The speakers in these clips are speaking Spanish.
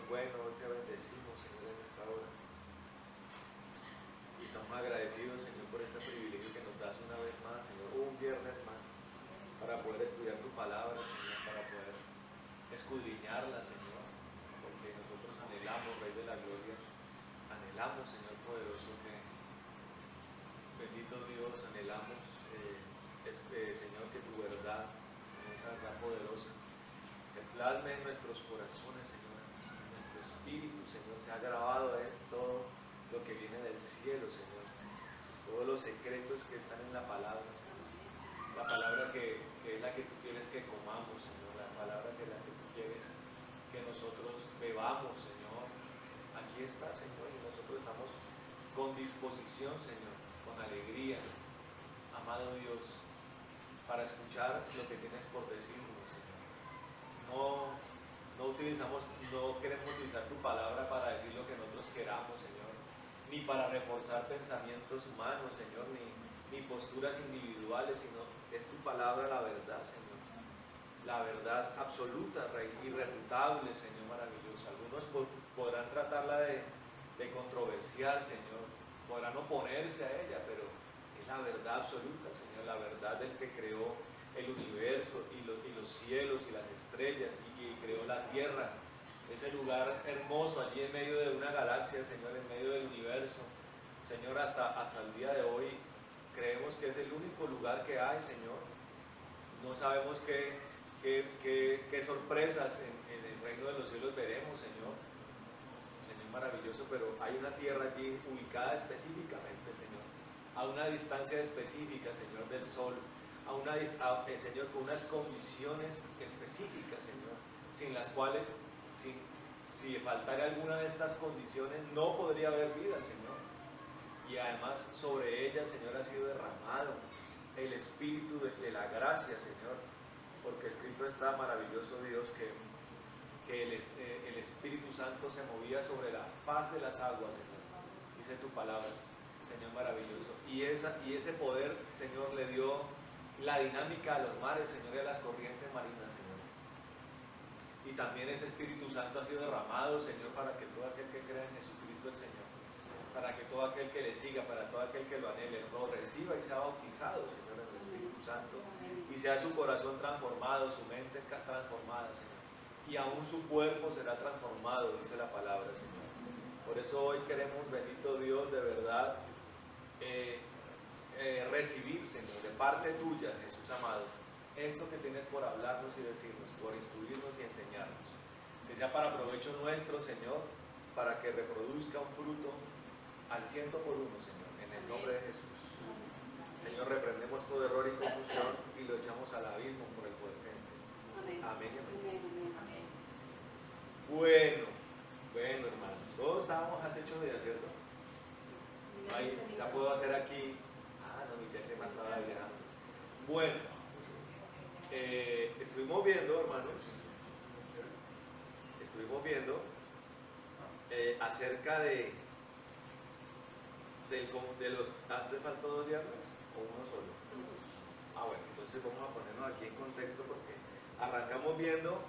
bueno, hoy te bendecimos, Señor, en esta hora. Y estamos agradecidos, Señor, por este privilegio que nos das una vez más, Señor, un viernes más, para poder estudiar tu palabra, Señor, para poder escudriñarla, Señor, porque nosotros anhelamos, Rey de la Gloria, anhelamos, Señor poderoso, que, bendito Dios, anhelamos, Señor, que tu verdad, Señor, esa verdad poderosa, se plasme en nuestros corazones, Señor, en nuestro espíritu, Señor, se ha grabado en todo lo que viene del cielo, Señor, todos los secretos que están en la palabra, Señor, la palabra que es la que tú quieres que comamos, Señor, la palabra que es la que tú quieres que nosotros bebamos, Señor. Aquí está, Señor, y nosotros estamos con disposición, Señor, con alegría, amado Dios, para escuchar lo que tienes por decirnos, Señor. No queremos utilizar tu palabra para decir lo que nosotros queramos, Señor, ni para reforzar pensamientos humanos, Señor, ni posturas individuales, sino es tu palabra la verdad, Señor. La verdad absoluta, Rey, irrefutable, Señor, maravilloso. Algunos podrán tratarla de controversiar, Señor, podrán oponerse a ella, pero es la verdad absoluta, Señor, la verdad del que creó el universo y los cielos y las estrellas y creó la tierra, ese lugar hermoso allí en medio de una galaxia, Señor, en medio del universo. Señor, hasta el día de hoy creemos que es el único lugar que hay, Señor. No sabemos qué sorpresas en el reino de los cielos veremos, Señor. Señor maravilloso, pero hay una tierra allí ubicada específicamente, Señor, a una distancia específica, Señor, del sol, Señor, con unas condiciones específicas, Señor, sin las cuales, si faltara alguna de estas condiciones, no podría haber vida, Señor. Y además sobre ella, Señor, ha sido derramado el Espíritu de la gracia, Señor, porque escrito está, maravilloso Dios, que el Espíritu Santo se movía sobre la faz de las aguas, Señor. Dice tu palabra, Señor, maravilloso. Y ese poder, Señor, le dio la dinámica a los mares, Señor, y a las corrientes marinas, Señor. Y también ese Espíritu Santo ha sido derramado, Señor, para que todo aquel que crea en Jesucristo el Señor, para que todo aquel que le siga, para todo aquel que lo anhele, lo reciba y sea bautizado, Señor, en el Espíritu Santo, y sea su corazón transformado, su mente transformada, Señor, y aún su cuerpo será transformado, dice la palabra, Señor. Por eso hoy queremos, bendito Dios, de verdad, recibir, Señor, de parte tuya, Jesús amado, esto que tienes por hablarnos y decirnos, por instruirnos y enseñarnos, que sea para provecho nuestro, Señor, para que reproduzca un fruto al 100 por uno, Señor, en el nombre de Jesús. Señor, reprendemos todo error y confusión y lo echamos al abismo por el poder de Dios. Amén. Amén. Bueno, hermanos, todos estábamos hechos de ¿cierto? Ahí, ya puedo hacer aquí. No, mi tema estaba viajando. Bueno, estuvimos viendo, hermanos, acerca de los. ¿Te faltó 2 viernes o uno solo? Bueno, entonces vamos a ponernos aquí en contexto porque arrancamos viendo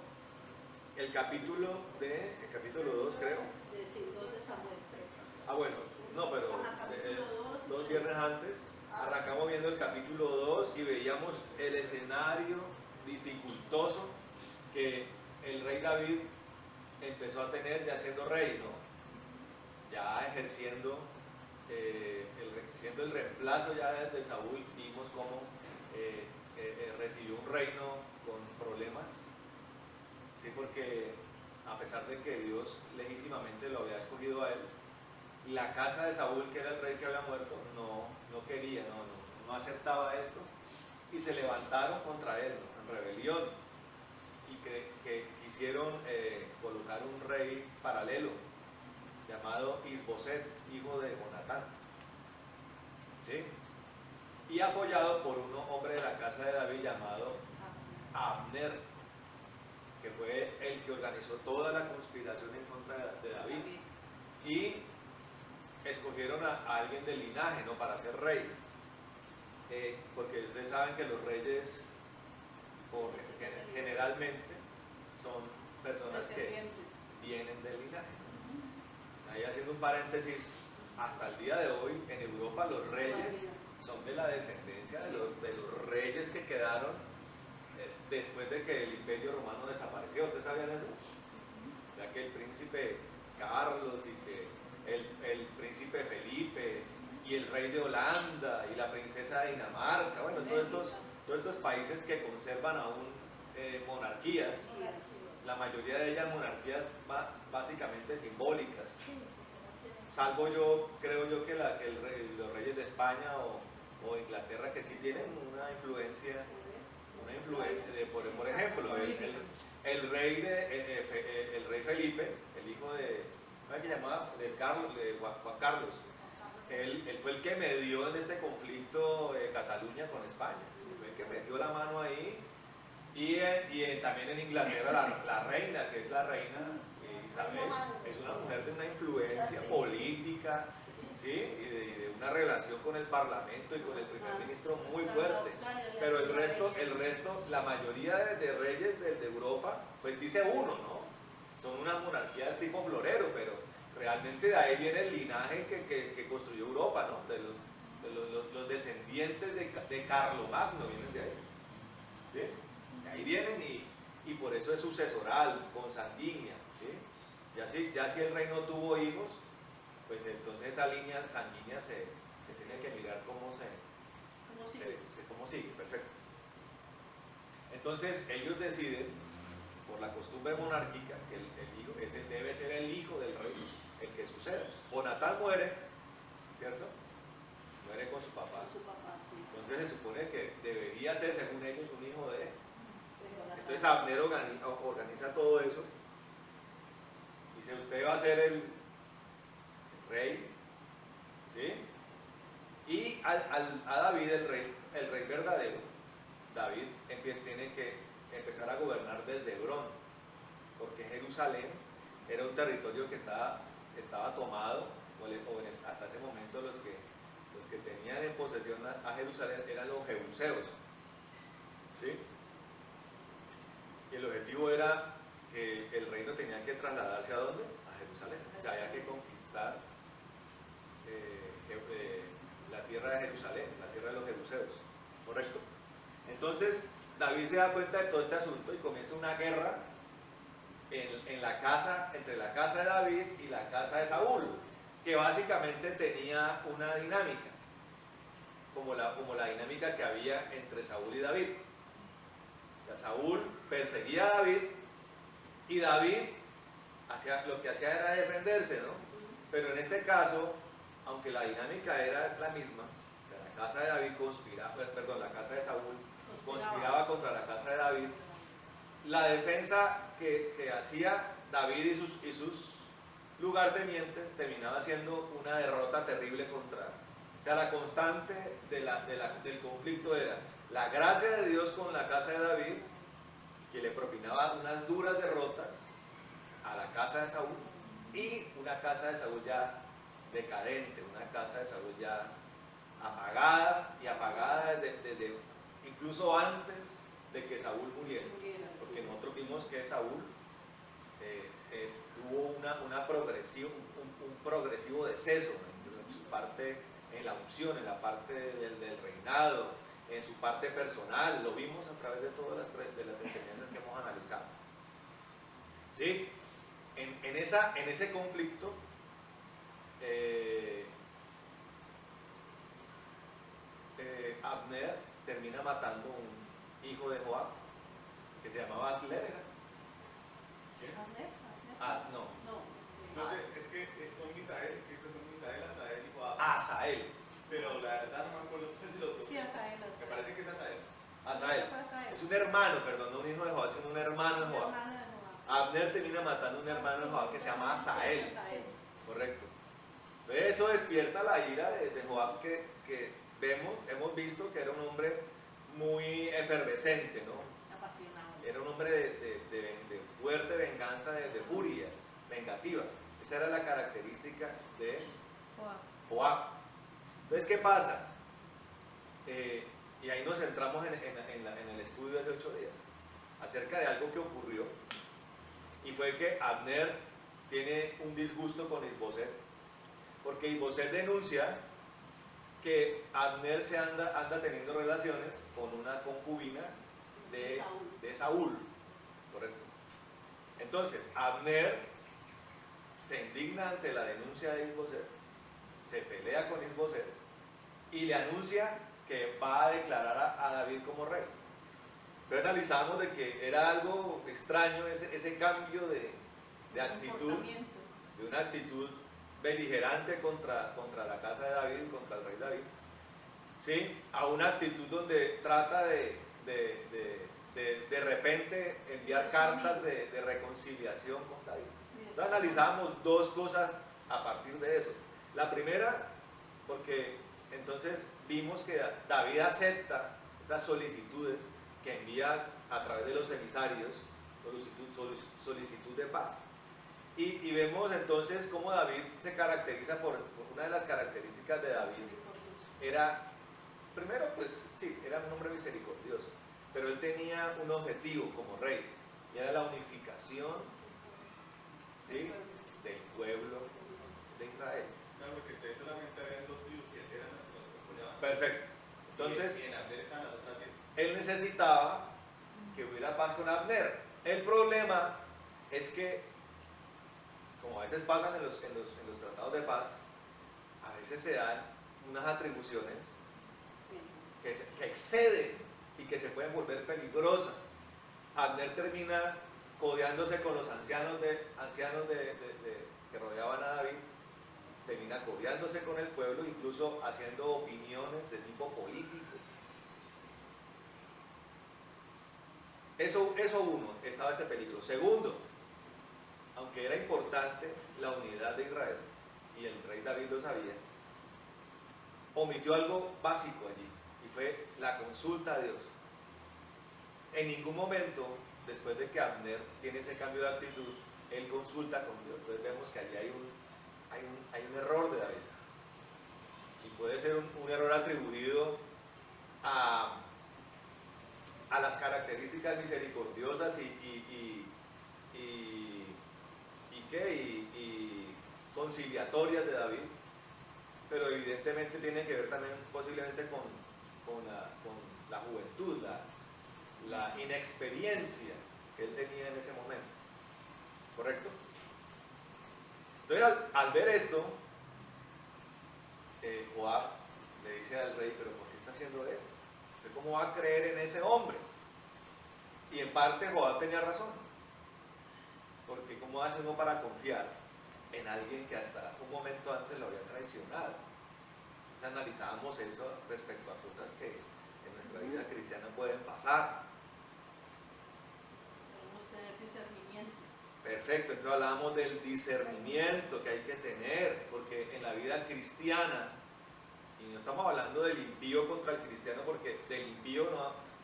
el capítulo 2, creo. Sí, 2 de Samuel 3. Bueno, no, pero 2 viernes antes arrancamos viendo el capítulo 2 y veíamos el escenario dificultoso que el rey David empezó a tener ya siendo rey, ¿no? Ya ejerciendo el reemplazo ya de Saúl. Vimos cómo recibió un reino con problemas, sí, porque a pesar de que Dios legítimamente lo había escogido a él, la casa de Saúl, que era el rey que había muerto, no quería, no aceptaba esto, y se levantaron contra él, ¿no?, en rebelión, y que quisieron colocar un rey paralelo llamado Isboset, hijo de Jonatán, ¿sí?, y apoyado por un hombre de la casa de David llamado Abner, que fue el que organizó toda la conspiración en contra de David, y escogieron a alguien del linaje, ¿no?, para ser rey, porque ustedes saben que los reyes generalmente son personas que vienen del linaje. Ahí haciendo un paréntesis, hasta el día de hoy en Europa los reyes son de la descendencia de los reyes que quedaron después de que el Imperio Romano desapareció. ¿Ustedes sabían eso? Ya que el príncipe Carlos y que el príncipe Felipe y el rey de Holanda y la princesa de Dinamarca, bueno, todos estos países que conservan aún monarquías, la mayoría de ellas monarquías básicamente simbólicas, salvo creo yo que los reyes de España o Inglaterra, que sí tienen una influencia por ejemplo, el rey Felipe, el hijo de, ¿cómo se llamaba? De Juan Carlos. Él fue el que medió en este conflicto de Cataluña con España. Fue el que metió la mano ahí. Y también en Inglaterra la reina, que es la reina Isabel, es una mujer de una influencia política, ¿sí? Y de una relación con el parlamento y con el primer ministro muy fuerte. Pero el resto, la mayoría de reyes de Europa, pues dice uno, ¿no? Son unas monarquías tipo florero, pero realmente de ahí viene el linaje que construyó Europa, ¿no? De los descendientes de Carlomagno vienen de ahí, ¿sí? De ahí vienen y por eso es sucesoral, consanguínea, ¿sí? Ya si el rey no tuvo hijos, pues entonces esa línea sanguínea se tiene que mirar cómo sigue, perfecto. Entonces ellos deciden, por la costumbre monárquica, que el hijo, ese debe ser el hijo del rey, el que suceda. Jonatán muere, ¿cierto? Muere con su papá. Entonces se supone que debería ser, según ellos, un hijo de él. Entonces Abner organiza todo eso. Dice, usted va a ser el rey, ¿sí? Y a David, el rey verdadero, David tiene que empezar a gobernar desde Hebrón, porque Jerusalén era un territorio que estaba tomado, hasta ese momento los que tenían en posesión a Jerusalén eran los jebuseos, ¿sí? Y el objetivo era que el reino tenía que trasladarse ¿a dónde? A Jerusalén. O sea, había que conquistar la tierra de Jerusalén, la tierra de los jebuseos, ¿correcto? Entonces David se da cuenta de todo este asunto y comienza una guerra entre la casa de David y la casa de Saúl, que básicamente tenía una dinámica, como la dinámica que había entre Saúl y David. O sea, Saúl perseguía a David y David lo que hacía era defenderse, ¿no? Pero en este caso, aunque la dinámica era la misma, o sea, la casa de Saúl conspiraba contra la casa de David, la defensa que hacía David y sus lugartenientes terminaba siendo una derrota terrible contra. O sea, la constante del conflicto era la gracia de Dios con la casa de David, que le propinaba unas duras derrotas a la casa de Saúl, y una casa de Saúl ya decadente, una casa de Saúl ya apagada desde incluso antes de que Saúl muriera, porque nosotros vimos que Saúl tuvo un progresivo deceso en su parte, en la unción, en la parte del reinado, en su parte personal. Lo vimos a través de todas las enseñanzas que hemos analizado, ¿sí? En ese conflicto Abner termina matando un hijo de Joab que se llamaba Asler. No sé, es que son Misael, Asael y Joab. Asael. Pero la verdad no me acuerdo cuál de los dos. Sí, Asael. Me parece que es Asael. Asael. Es un hermano, perdón, no un hijo de Joab, sino un hermano de Joab. Abner termina matando a un hermano de Joab que se llama Asael. Correcto. Entonces eso despierta la ira de Joab que hemos visto que era un hombre muy efervescente, ¿no? Apasionado. Era un hombre de fuerte venganza, de furia vengativa. Esa era la característica de Joab. Entonces, ¿qué pasa? Y ahí nos centramos en el estudio de hace 8 días, acerca de algo que ocurrió, y fue que Abner tiene un disgusto con Isboset, porque Isboset denuncia que Abner se anda teniendo relaciones con una concubina de Saúl, ¿correcto? Entonces, Abner se indigna ante la denuncia de Isboset, se pelea con Isboset y le anuncia que va a declarar a David como rey. Entonces analizamos de que era algo extraño ese cambio de actitud, de una actitud beligerante contra la casa de David, contra el rey David, ¿sí? A una actitud donde trata de repente enviar cartas de reconciliación con David. Entonces analizamos dos cosas a partir de eso. La primera, porque entonces vimos que David acepta esas solicitudes que envía a través de los emisarios, solicitud de paz. Y vemos entonces cómo David se caracteriza por una de las características de David. Era, primero, pues sí, era un hombre misericordioso, pero él tenía un objetivo como rey, y era la unificación, ¿sí?, del pueblo de Israel. Claro, porque ustedes solamente habían dos tribus que eran las que los apoyaban. Perfecto. Entonces, y en Abner están las otras 10. Él necesitaba que hubiera paz con Abner. El problema es que, como a veces pasan en los tratados de paz, a veces se dan unas atribuciones que exceden y que se pueden volver peligrosas. Abner termina codeándose con los ancianos que rodeaban a David, termina codeándose con el pueblo, incluso haciendo opiniones de tipo político. Eso uno, estaba ese peligro. Segundo, aunque era importante la unidad de Israel, y el rey David lo sabía, omitió algo básico allí, y fue la consulta a Dios. En ningún momento, después de que Abner tiene ese cambio de actitud, él consulta con Dios. Entonces vemos que allí hay un error de David, y puede ser un error atribuido a las características misericordiosas y conciliatorias de David, pero evidentemente tiene que ver también posiblemente con la juventud, la inexperiencia que él tenía en ese momento, ¿correcto? Entonces al ver esto, Joab le dice al rey: pero ¿por qué está haciendo esto? ¿Cómo va a creer en ese hombre? Y en parte Joab tenía razón, porque ¿cómo hace uno para confiar en alguien que hasta un momento antes lo había traicionado? Entonces analizábamos eso respecto a cosas que en nuestra vida cristiana pueden pasar. Debemos tener discernimiento. Perfecto, entonces hablábamos del discernimiento que hay que tener, porque en la vida cristiana, y no estamos hablando del impío contra el cristiano, porque del impío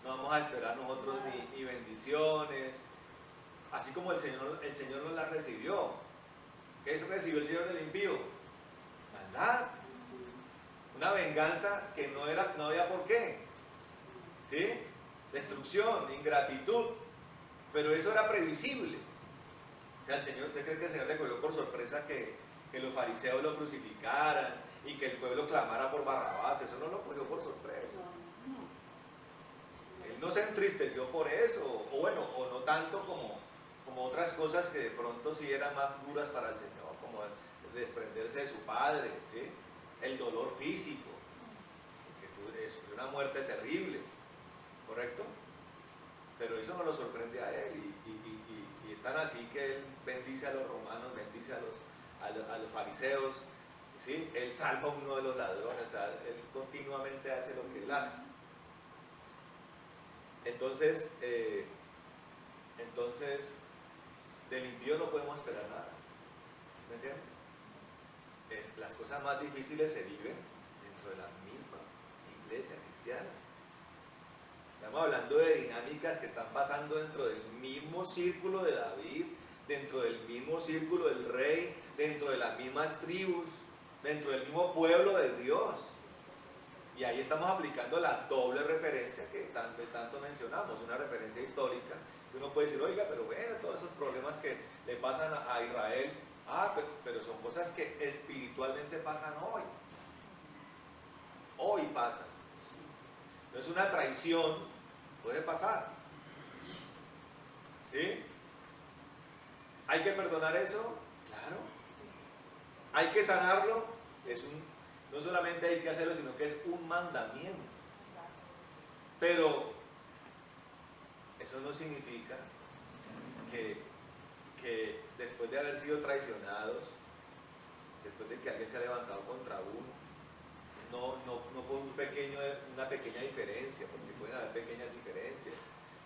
no vamos a esperar nosotros ni bendiciones, así como el Señor nos las recibió. ¿Qué recibió el Señor del impío? Maldad, una venganza que no había por qué, ¿sí? Destrucción, ingratitud, pero eso era previsible. O sea, ¿usted cree que el Señor le cogió por sorpresa que los fariseos lo crucificaran y que el pueblo clamara por Barrabás? Eso no lo cogió por sorpresa. Él no se entristeció por eso, o no tanto como otras cosas que de pronto sí eran más duras para el Señor, como el desprenderse de su padre, ¿sí? El dolor físico, que sufrió una muerte terrible, ¿correcto? Pero eso no lo sorprende a él, y es tan así que él bendice a los romanos, bendice a los fariseos, ¿sí? Él salva a uno de los ladrones, o sea, él continuamente hace lo que él hace. Entonces, del impío no podemos esperar nada, ¿sí me entienden? Las cosas más difíciles se viven dentro de la misma iglesia cristiana. Estamos hablando de dinámicas que están pasando dentro del mismo círculo de David, dentro del mismo círculo del rey, dentro de las mismas tribus, dentro del mismo pueblo de Dios. Y ahí estamos aplicando la doble referencia que tanto mencionamos, una referencia histórica, que uno puede decir: oiga, pero bueno, todos esos problemas que le pasan a Israel Pero son cosas que espiritualmente pasan hoy. Hoy pasan. No es una traición, puede pasar. ¿Sí? ¿Hay que perdonar eso? Claro. ¿Hay que sanarlo? No solamente hay que hacerlo, sino que es un mandamiento. Pero eso no significa que después de haber sido traicionados, después de que alguien se ha levantado contra uno, no por una pequeña diferencia, porque pueden haber pequeñas diferencias,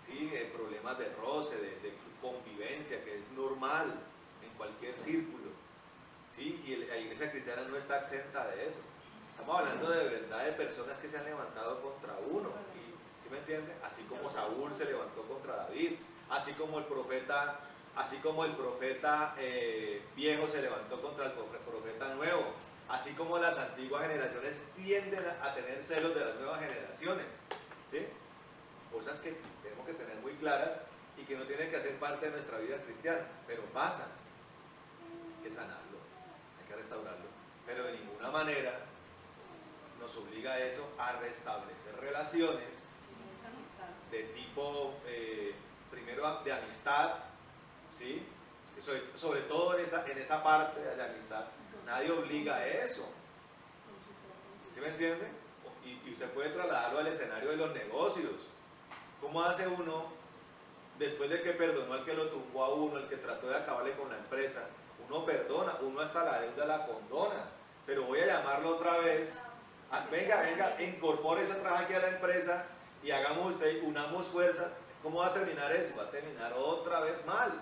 ¿sí? Problemas de roce, de convivencia, que es normal en cualquier círculo, ¿sí? Y la iglesia cristiana no está exenta de eso. Estamos hablando de verdad de personas que se han levantado contra uno, ¿sí me entiende? Así como Saúl se levantó contra David, así como el profeta viejo se levantó contra el profeta nuevo, así como las antiguas generaciones tienden a tener celos de las nuevas generaciones, ¿sí? Cosas que tenemos que tener muy claras y que no tienen que hacer parte de nuestra vida cristiana, pero pasan. Hay que sanarlo, hay que restaurarlo, pero de ninguna manera nos obliga eso a restablecer relaciones de tipo, primero de amistad, ¿sí? Sobre todo en esa parte de amistad, nadie obliga a eso, ¿sí me entiende? Y usted puede trasladarlo al escenario de los negocios. ¿Cómo hace uno, después de que perdonó al que lo tumbó a uno, al que trató de acabarle con la empresa? Uno perdona, uno hasta la deuda la condona, pero voy a llamarlo otra vez, venga, incorpórese otra vez aquí a la empresa y unamos fuerzas. ¿Cómo va a terminar eso? Va a terminar otra vez mal.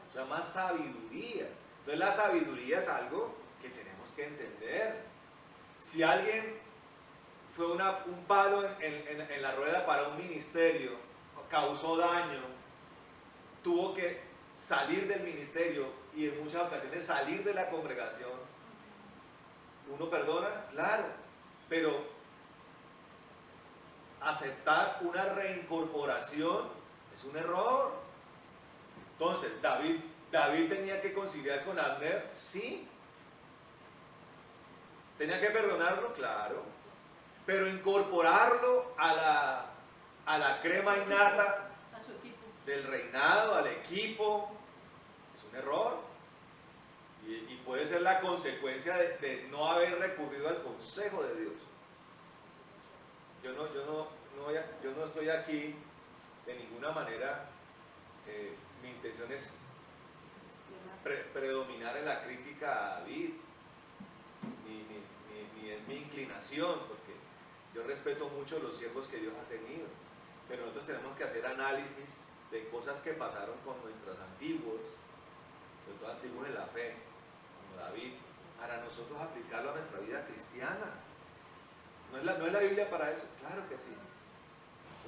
O sea, más sabiduría. Entonces la sabiduría es algo que tenemos que entender. Si alguien fue un palo en la rueda para un ministerio, causó daño, tuvo que salir del ministerio y en muchas ocasiones salir de la congregación, ¿uno perdona? Claro, pero aceptar una reincorporación es un error. Entonces, David tenía que conciliar con Abner, sí. ¿Tenía que perdonarlo? Claro. Pero incorporarlo a la crema innata del reinado, al equipo, es un error. Y puede ser la consecuencia de no haber recurrido al consejo de Dios. Yo no estoy aquí de ninguna manera, mi intención es predominar en la crítica a David, ni es mi inclinación, porque yo respeto mucho los siervos que Dios ha tenido, pero nosotros tenemos que hacer análisis de cosas que pasaron con nuestros antiguos, sobre todo antiguos en la fe, como David, para nosotros aplicarlo a nuestra vida cristiana. ¿No es la Biblia para eso? Claro que sí.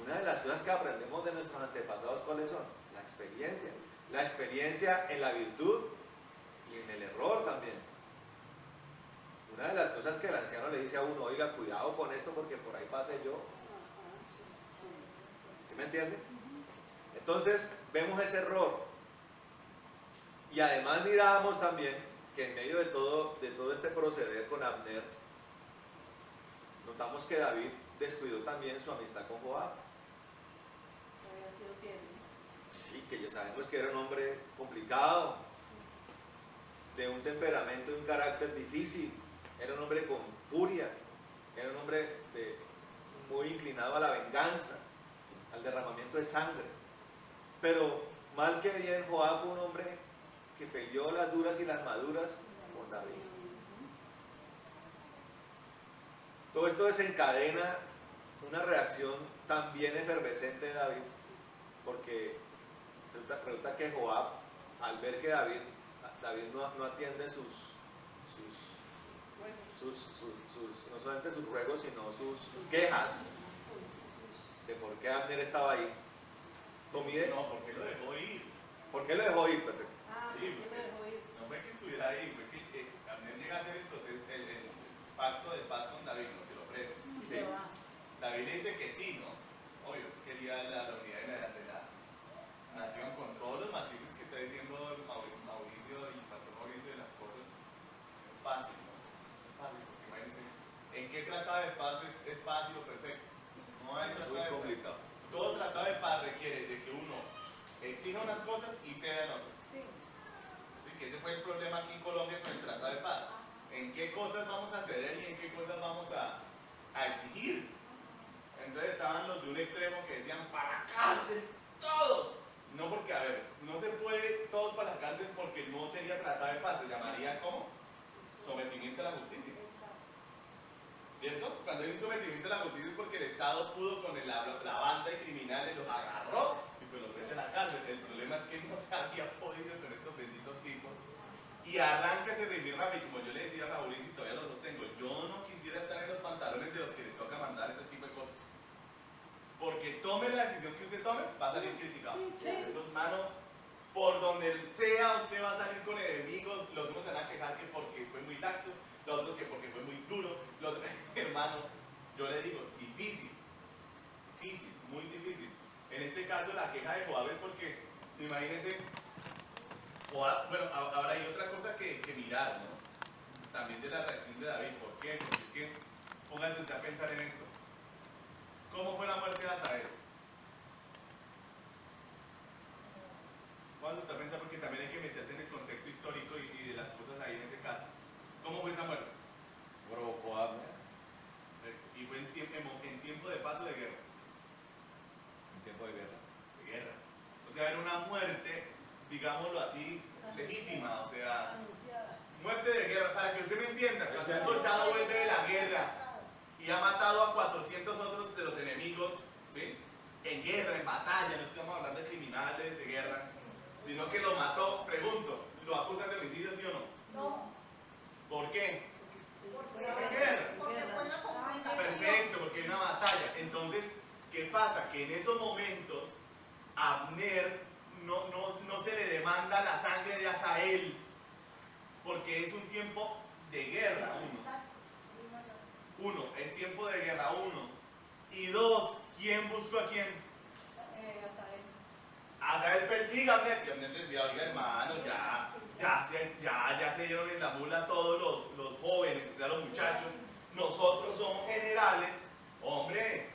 Una de las cosas que aprendemos de nuestros antepasados, ¿cuáles son? La experiencia. La experiencia en la virtud y en el error también. Una de las cosas que el anciano le dice a uno, oiga, cuidado con esto porque por ahí pasé yo. ¿Sí me entiende? Entonces, vemos ese error. Y además mirábamos también que en medio de todo este proceder con Abner, notamos que David descuidó también su amistad con Joab. Sí, que ya sabemos que era un hombre complicado, de un temperamento y un carácter difícil, era un hombre con furia, era un hombre muy inclinado a la venganza, al derramamiento de sangre. Pero mal que bien, Joab fue un hombre que peleó las duras y las maduras con David. Todo esto desencadena una reacción también efervescente de David, porque resulta que Joab, al ver que David no atiende no solamente sus ruegos, sino sus quejas de por qué Abner estaba ahí. ¿Por qué lo dejó ir? ¿Por qué lo dejó ir? Perfecto. Sí, no fue que estuviera ahí, fue que Abner llega a hacer el pacto de paz con David, ¿no? Se lo ofrece. Sí. David le dice que sí, ¿no? Obvio, quería la unidad de la nación con todos los matices que está diciendo Mauricio y Pastor Mauricio de las cosas paz y lo perfecto. No hay tratado Muy de paz. complicado. Todo tratado de paz requiere de que uno exija unas cosas y ceda en otras. Sí. ¿Sí? Que ese fue el problema aquí en Colombia con el tratado de paz. ¿En qué cosas vamos a ceder y en qué cosas vamos a exigir? Entonces estaban los de un extremo que decían, para la cárcel, todos. No porque, a ver, no se puede todos para la cárcel porque no sería tratado de paz, se llamaría ¿cómo? Sometimiento a la justicia. ¿Cierto? Cuando hay un sometimiento a la justicia es porque el Estado pudo con la banda de criminales, los agarró y pues los mete a la cárcel. El problema es que no se había podido con estos benditos tipos. Y arranca ese ritmo rápido, como yo le decía a Mauricio y todavía los sostengo, yo no quisiera estar en los pantalones de los que les toca mandar ese tipo de cosas. Porque tome la decisión que usted tome, va a salir criticado. Sí. Eso, hermano, por donde sea usted va a salir con enemigos, los unos se van a quejar que porque fue muy laxo, los otros que porque fue muy duro, hermano, yo le digo, difícil, muy difícil. En este caso la queja de Joab es porque, imagínense, Joab, bueno, ahora hay otra cosa que mirar, ¿no? También de la reacción de David. ¿Por qué? Porque es que, pónganse usted a pensar en esto. ¿Cómo fue la muerte de Asael? Pónganse usted a pensar porque también hay que meterse en el contexto histórico y de las cosas ahí en ese caso. ¿Cómo fue esa muerte? Provocó hambre. Y fue en tiempo de paso de guerra. En tiempo de guerra. De guerra. O sea, era una muerte, digámoslo así, legítima. O sea, Anunciada. muerte de guerra. Para que usted me entienda, cuando un soldado vuelve de la guerra y ha matado a 400 otros de los enemigos, ¿sí? En guerra, en batalla, no estamos hablando de criminales de guerra, sino que lo mató, pregunto, ¿lo acusan de homicidio, sí o no? No. ¿Por qué? Porque fue una confrontación. Perfecto, porque hay una batalla. Entonces, ¿qué pasa? Que en esos momentos a Abner no se le demanda la sangre de Asael, porque es un tiempo de guerra, uno, es tiempo de guerra, uno. Y dos, ¿quién buscó a quién? Asael. Asael persigue a Abner, y Abner decía, oiga hermano, ya se dieron en la mula todos los jóvenes, o sea los muchachos, nosotros somos generales, hombre,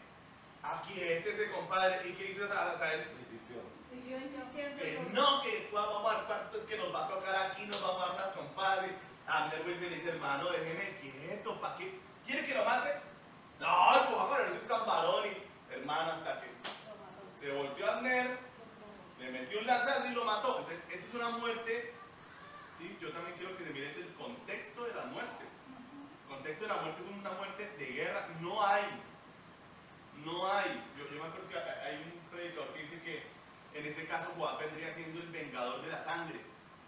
aquíétese compadre. ¿Y qué hizo Asael? Insistió. Siguió insistiendo. Que no, que vamos a dar cuánto es que nos va a tocar aquí, nos vamos a dar unas trompadas. Abner vuelve y le dice, hermano, déjeme quieto, ¿para qué? ¿Quiere que lo mate? No, pues vamos a ver si es tan varón y hermano, hasta que se volteó a Abner, le metió un lanzazo y lo mató. Entonces, esa es una muerte, ¿sí? Yo también quiero que se mire el contexto de la muerte. El contexto de la muerte es una muerte de guerra. No hay. Yo me acuerdo que hay un predicador que dice que en ese caso Joab vendría siendo el vengador de la sangre.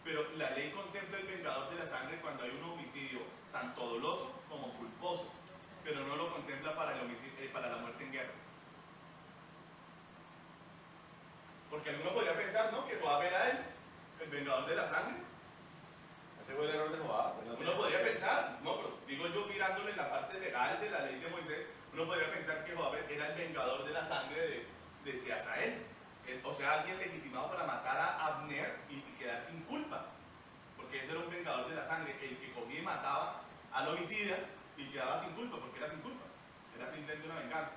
Pero la ley contempla el vengador de la sangre cuando hay un homicidio tanto doloso como culposo, pero no lo contempla para la muerte en guerra. Porque alguno podría pensar, ¿no?, que Joab era el vengador de la sangre. Ese fue el error de Joab. Uno podría pensar, no, pero digo yo mirándole en la parte legal de la ley de Moisés, uno podría pensar que Joab era el vengador de la sangre de Asael. O sea, alguien legitimado para matar a Abner y quedar sin culpa. Porque ese era un vengador de la sangre, el que cogía y mataba al homicida y quedaba sin culpa, porque era sin culpa. Era simplemente una venganza.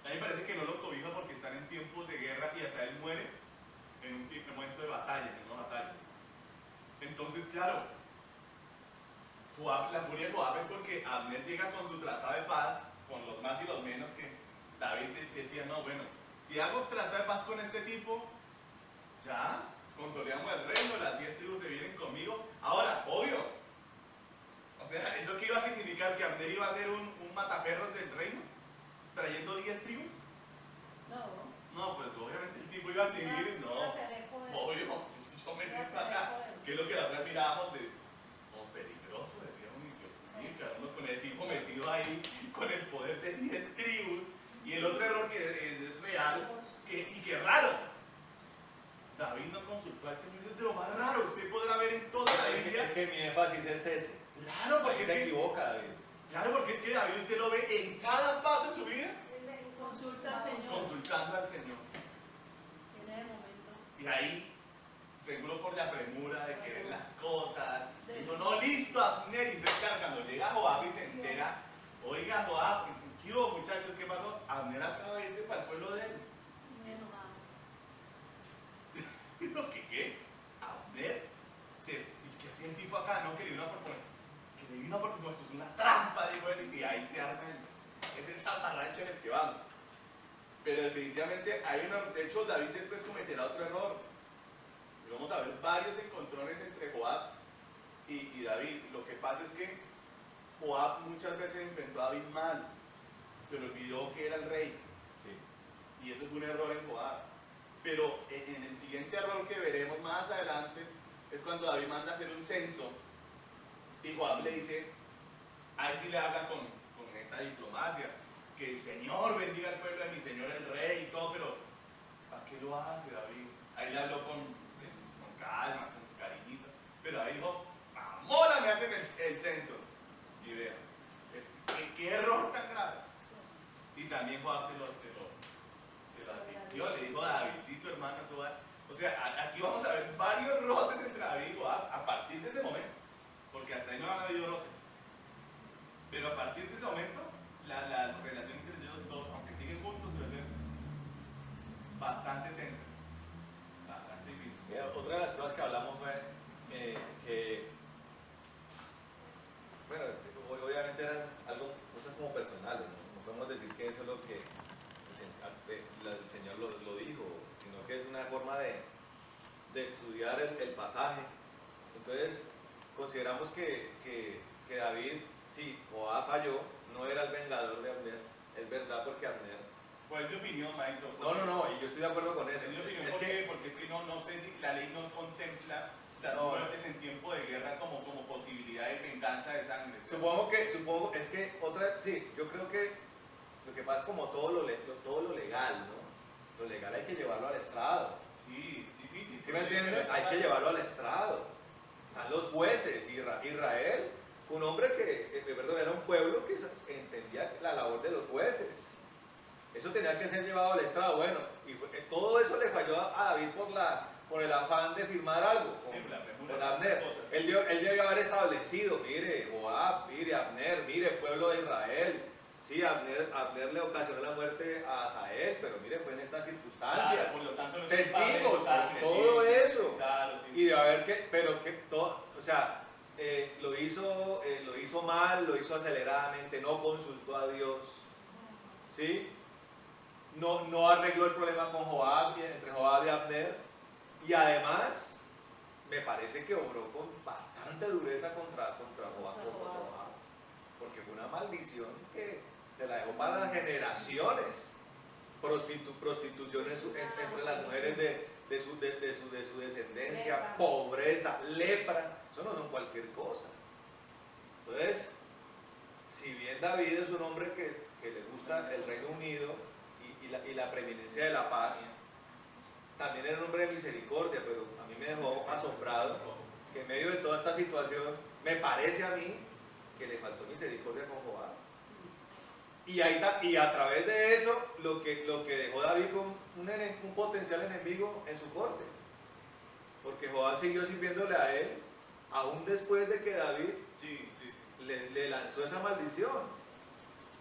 A mí me parece que no lo cobija porque están en tiempos de guerra y Asael muere en un momento de batalla, en una batalla. Entonces, claro, la furia de Joab es porque Abner llega con su tratado de paz, con los más y los menos, que David decía, no, bueno, si hago tratado de paz con este tipo, ya, consolidamos el reino, las 10 tribus se vienen conmigo. Ahora, obvio, o sea, ¿eso qué iba a significar? ¿Que Abner iba a ser un mataperros del reino? ¿Trayendo 10 tribus? No, pues obviamente el tipo iba a seguir, no, obvio, si yo me siento acá, que es lo que la otra mirábamos de, peligroso, decíamos, Dios mío, cada uno con el tipo metido ahí, con el poder de 10 tribus. Y el otro error que es real, y que es raro, David no consultó al Señor, es de lo más raro, usted podrá ver en toda la Biblia. Es que mi énfasis es ese. Claro, porque se equivoca, David. Claro, porque es que David usted lo ve en cada paso de su vida, Consulta al Señor. consultando al Señor. En ese momento. Y ahí, seguro por la premura de querer las cosas, dijo, no, listo, Abner. Y entonces, claro, cuando llega Joab y se entera, oiga, Joab, ¿Qué hubo, muchachos? ¿Qué pasó? Abner acaba de irse para el pueblo de él. ¿Lo que qué? Abner ¿y qué hacía el tipo acá? No, que le vino a proponer. Que le vino a proponer, eso es una trampa, dijo él, y ahí se arma ese zafarrancho en el que vamos. Pero definitivamente hay una. De hecho, David después cometerá otro error. Y vamos a ver varios encontrones entre Joab y David. Lo que pasa es que Joab muchas veces enfrentó a David mal. Se le olvidó que era el rey. Sí. Y eso fue un error en Joab. Pero en el siguiente error que veremos más adelante es cuando David manda a hacer un censo y Joab le dice, ahí sí le habla con esa diplomacia, que el Señor bendiga al pueblo de mi Señor el rey y todo, pero ¿para qué lo hace David? Ahí le habló con calma, con cariñito, pero ahí dijo, ¡mamona! Me hacen el censo. Y vean, ¿qué error tan grave? Y también Joab se lo advirtió, le dijo a Davidcito, hermano, eso va. O sea, aquí vamos a ver varios roces entre David y Joab a partir de ese momento, porque hasta ahí no han habido roces. Pero a partir de ese momento, la relación entre ellos dos, aunque siguen juntos, se vuelve bastante tensa, bastante difícil. Sí, otra de las cosas que hablamos fue que, bueno, es que obviamente eran cosas como personales, ¿no? No podemos decir que eso es lo que el Señor lo dijo, sino que es una forma de estudiar el pasaje. Entonces, consideramos que David, sí, Joab falló, no era el vengador de Abner, es verdad, porque Abner. Pues es mi opinión, maestro. No, y yo estoy de acuerdo con eso. Es mi opinión, es porque es que no sé si la ley no contempla las muertes en tiempo de guerra como posibilidad de venganza de sangre. Supongo, es que sí, yo creo que lo que pasa es como todo lo legal, ¿no? Lo legal hay que llevarlo al estrado. Sí, es difícil. ¿Sí me entiendes? Hay que llevarlo al estrado. Están los jueces. Israel, un hombre era un pueblo que entendía la labor de los jueces. Eso tenía que ser llevado al estrado. Bueno, y todo eso le falló a David por el afán de firmar algo con Abner. Él debió haber establecido, mire, Joab, mire, Abner, mire, pueblo de Israel. Sí, Abner le ocasionó la muerte a Asael, pero mire, fue en estas circunstancias. Claro, por lo tanto, no testigos, todo eso. Claro, sí. Y de haber lo hizo mal, lo hizo aceleradamente, no consultó a Dios. ¿Sí? No arregló el problema con Joab, entre Joab y Abner. Y además, me parece que obró con bastante dureza contra Joab. Porque fue una maldición que se la dejó para las generaciones. Prostituciones entre las mujeres de su descendencia, lepra, pobreza, lepra, eso no son cualquier cosa. Entonces, si bien David es un hombre que le gusta el Reino Unido y la preeminencia de la paz, también era un hombre de misericordia, pero a mí me dejó asombrado que en medio de toda esta situación, me parece a mí que le faltó misericordia con Joab. Y a través de eso, lo que dejó David fue un potencial enemigo en su corte. Porque Joab siguió sirviéndole a él, aún después de que David le lanzó esa maldición.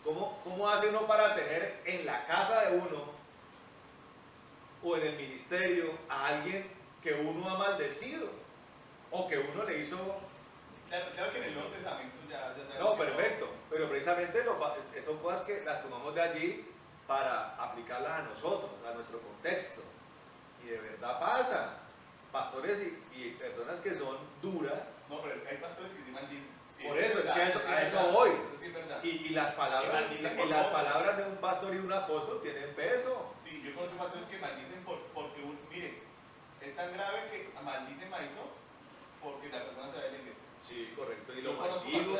¿Cómo hace uno para tener en la casa de uno o en el ministerio a alguien que uno ha maldecido? O que uno le hizo... Claro que en el Nuevo Testamento ya sabemos. No, perfecto, pero precisamente son cosas que las tomamos de allí para aplicarlas a nosotros, a nuestro contexto. Y de verdad pasa. Pastores y personas que son duras. No, pero hay pastores que sí maldicen. Sí, por eso, verdad, es que a eso voy. Eso sí es verdad. Y las palabras de un pastor y un apóstol tienen peso. Sí, yo conozco pastores que maldicen porque, mire, es tan grave que maldicen, maestro, porque la persona se va de la iglesia. Sí, correcto, y lo maldigo,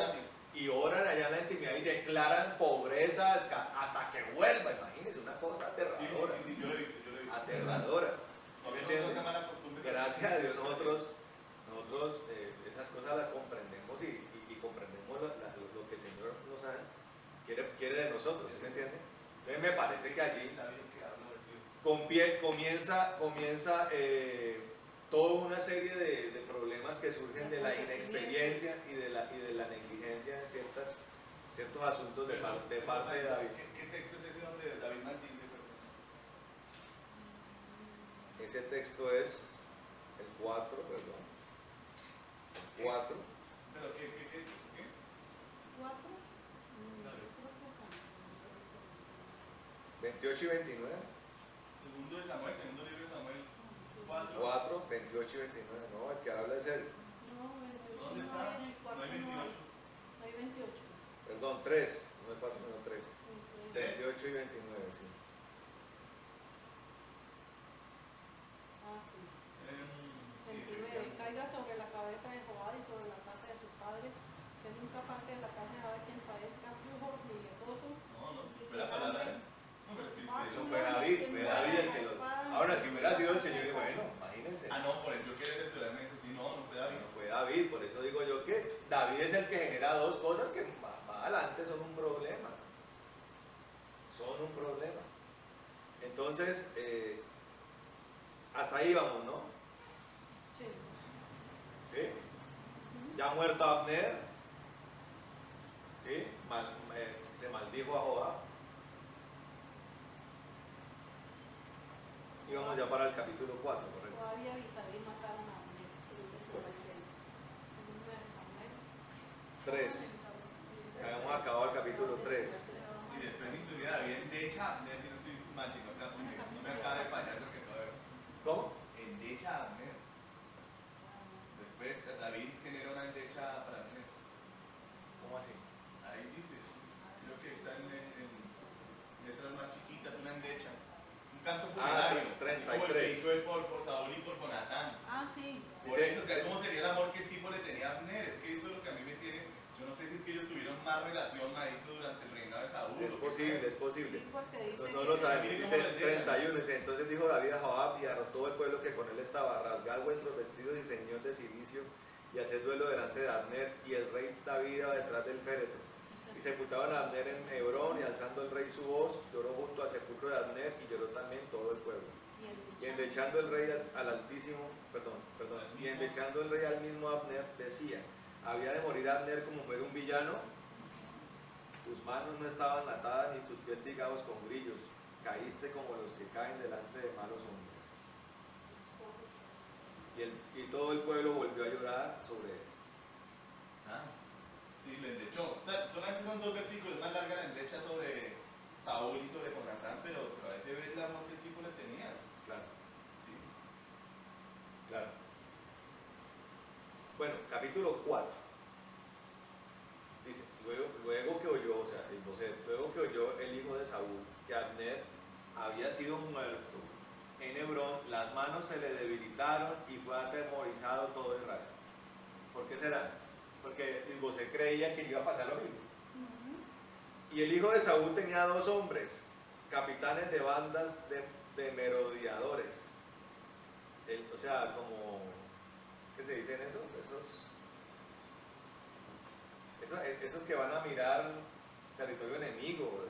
y oran allá en la intimidad y declaran pobreza hasta que vuelva. Imagínense, una cosa aterradora. Sí, yo lo he visto. Aterradora. Gracias a Dios nosotros esas cosas las comprendemos y comprendemos lo que el Señor quiere de nosotros, ¿sí me entiende? Entonces me parece que allí comienza toda una serie de problemas que surgen de la inexperiencia y de la negligencia en ciertas ciertos asuntos de parte de David. ¿Qué texto es ese donde David maldice? Ese texto es el 4, perdón. El 4. ¿Pero qué? 4. 28 y 29. Segundo de Samuel, segundo libro de Samuel 4. 4, 28 y 29. No, el que habla es el. No, 28. ¿Dónde No está? hay en el No cuarto, hay 28. No hay 28. Perdón, 3. No es 4, sino 3. Sí, 28 y 29, sí. Ah, sí. Sí, 29. Caiga sobre la cabeza de Joab y sobre la casa de su padre, que nunca parte de la casa de Joab quien padezca flujo ni leproso. No, fue la palabra. No, pero Eso fue David el que lo. Ahora, si hubiera sido el Señor, bueno, imagínense. Ah, no, por eso yo quiero censurarme eso. Sí, no fue David. No fue David, por eso digo yo que David es el que genera dos cosas que más adelante son un problema. Son un problema. Entonces, hasta ahí vamos, ¿no? Sí. ¿Sí? Ya muerto Abner, ¿sí? Se maldijo a Joab. Y vamos ya para el capítulo 4, correcto. Joab y Abisai mataron a Abner. Segundo de Samuel. 3. Habíamos acabado el capítulo 3. Y después inclusive David endecha a Abner, si no estoy mal, si no me acaba de fallar lo que acabo de ver. ¿Cómo? Endecha a Abner. Después David genera una endecha para Abner. ¿Cómo así? Ahí dices, creo que está en letras más chiquitas, una endecha. Un canto funerario. 33. Así como el que hizo él por Saúl y por Jonatán. Ah, sí. Por eso, o sea, ¿cómo sería el amor que el tipo le tenía a Abner? Es que eso es lo que a mí me tiene. Yo no sé si es que ellos tuvieron más relación ahí durante el reinado de Saúl. Es posible, es posible. Sí, porque dice Entonces no que- lo sabemos. Mire Dice cómo les dejan. 31. Dice, entonces dijo David a Joab y a todo el pueblo que con él estaba: rasgad vuestros vestidos y ceñid de cilicio y haced duelo delante de Abner. Y el rey David iba detrás del féretro. Y sepultaron a Abner en Hebrón, y alzando el rey su voz, lloró junto al sepulcro de Abner, y lloró también todo el pueblo. Y endechando el rey al altísimo, y endechando el rey al mismo Abner, decía: ¿había de morir Abner como muere un villano? Tus manos no estaban atadas, ni tus pies ligados con grillos. Caíste como los que caen delante de malos hombres. Y todo el pueblo volvió a llorar sobre él. Ah, sí, lo endechó. O sea, solamente son 2 versículos, más larga la endecha sobre Saúl y sobre Jonatán, pero a veces ves el amor que el tipo le tenía. Claro, Sí. claro. Bueno, capítulo 4. Dice, luego que oyó, o sea, luego que oyó el hijo de Saúl que Abner había sido muerto en Hebrón, las manos se le debilitaron y fue atemorizado todo Israel. ¿Por qué será? Porque Isbosé creía que iba a pasar lo mismo. Y el hijo de Saúl tenía 2 hombres, capitanes de bandas de merodeadores. O sea, como, ¿es que se dicen esos que van a mirar territorio enemigo?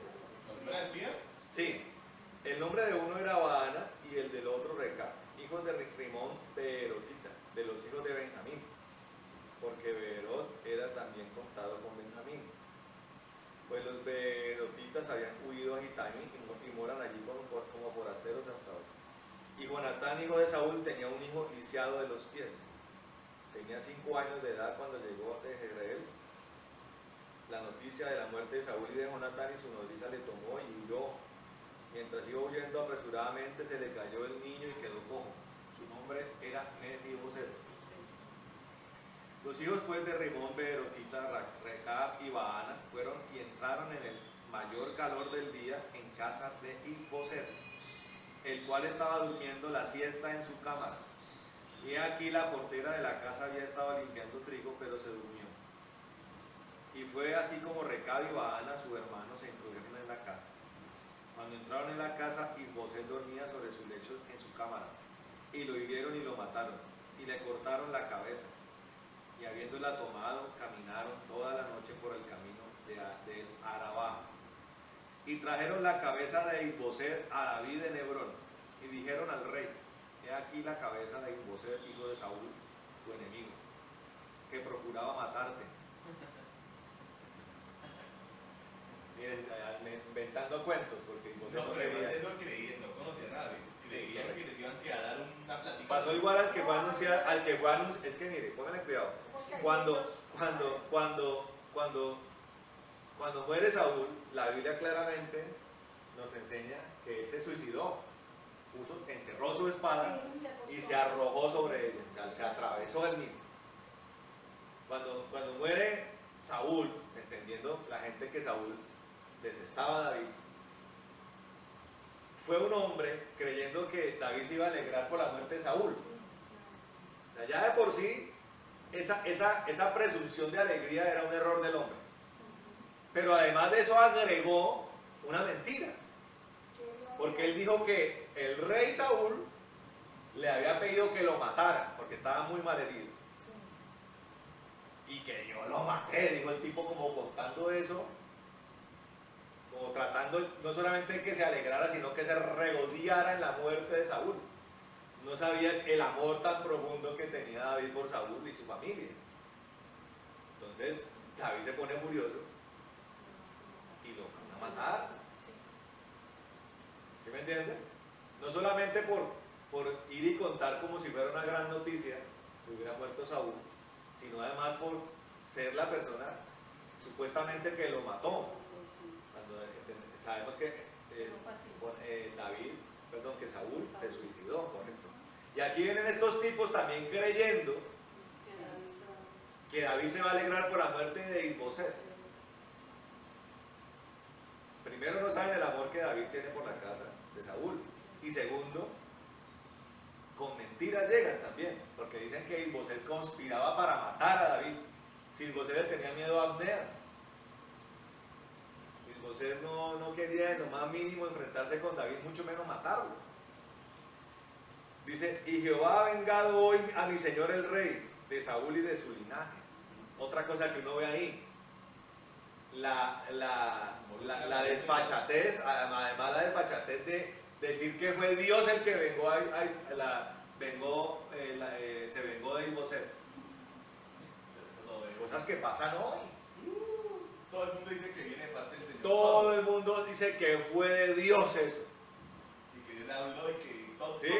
¿Son las espías? Sí. El nombre de uno era Baana y el del otro Recab, hijos de Rimón Beerotita, de los hijos de Benjamín, porque Beerot era también contado con Benjamín. Pues los Beerotitas habían huido a Gitaim y moran allí como forasteros hasta hoy. Y Jonatán, hijo de Saúl, tenía un hijo lisiado de los pies. Tenía 5 años de edad cuando llegó de Jezreel la noticia de la muerte de Saúl y de Jonatán, y su nodriza le tomó y huyó. Mientras iba huyendo apresuradamente, se le cayó el niño y quedó cojo. Su nombre era Mefiboset. Los hijos pues de Rimón, Beerotita, Recab y Baana fueron y entraron en el mayor calor del día en casa de Isboset, el cual estaba durmiendo la siesta en su cámara. Y aquí la portera de la casa había estado limpiando trigo, pero se durmió. Y fue así como Recab y Baana, su hermano, se introdujeron en la casa. Cuando entraron en la casa, Isboset dormía sobre su lecho en su cámara, y lo hirieron y lo mataron, y le cortaron la cabeza. Y habiéndola tomado, caminaron toda la noche por el camino del Arabá. Y trajeron la cabeza de Isboset a David en Hebrón, y dijeron al rey: he aquí la cabeza de Isboset, hijo de Saúl, tu enemigo, que procuraba matarte. pasó igual al que fue a anunciar, es que mire, pónganle cuidado. Cuando muere Saúl, la Biblia claramente nos enseña que él se suicidó, enterró su espada y se arrojó sobre ella, o sea, se atravesó él mismo. Cuando muere Saúl, entendiendo la gente que Saúl detestaba a David, fue un hombre creyendo que David se iba a alegrar por la muerte de Saúl. O sea, ya de por sí, esa presunción de alegría era un error del hombre. Pero además de eso agregó una mentira. Porque él dijo que el rey Saúl le había pedido que lo matara, porque estaba muy mal herido. Y que yo lo maté, dijo el tipo como contando eso, como tratando no solamente que se alegrara, sino que se regodeara en la muerte de Saúl. No sabía el amor tan profundo que tenía David por Saúl y su familia. Entonces David se pone furioso y lo manda a matar. ¿Sí me entienden? No solamente por ir y contar como si fuera una gran noticia que hubiera muerto Saúl, sino además por ser la persona supuestamente que lo mató. Cuando sabemos que que Saúl se suicidó, correcto. Y aquí vienen estos tipos también creyendo que David se va a alegrar por la muerte de Isboset. Primero, no saben el amor que David tiene por la casa de Saúl. Y segundo, con mentiras llegan también, porque dicen que Isboset conspiraba para matar a David. Si Isboset le tenía miedo a Abner, Isboset no quería en lo más mínimo enfrentarse con David, mucho menos matarlo. Dice, y Jehová ha vengado hoy a mi señor el rey, de Saúl y de su linaje. Otra cosa que uno ve ahí, la desfachatez, además la desfachatez de decir que fue Dios el que se vengó de Isboset. Cosas que pasan hoy. Todo el mundo dice que viene de parte del Señor. Todo el mundo dice que fue de Dios eso. Y que Dios le habló y que todo. ¿Sí?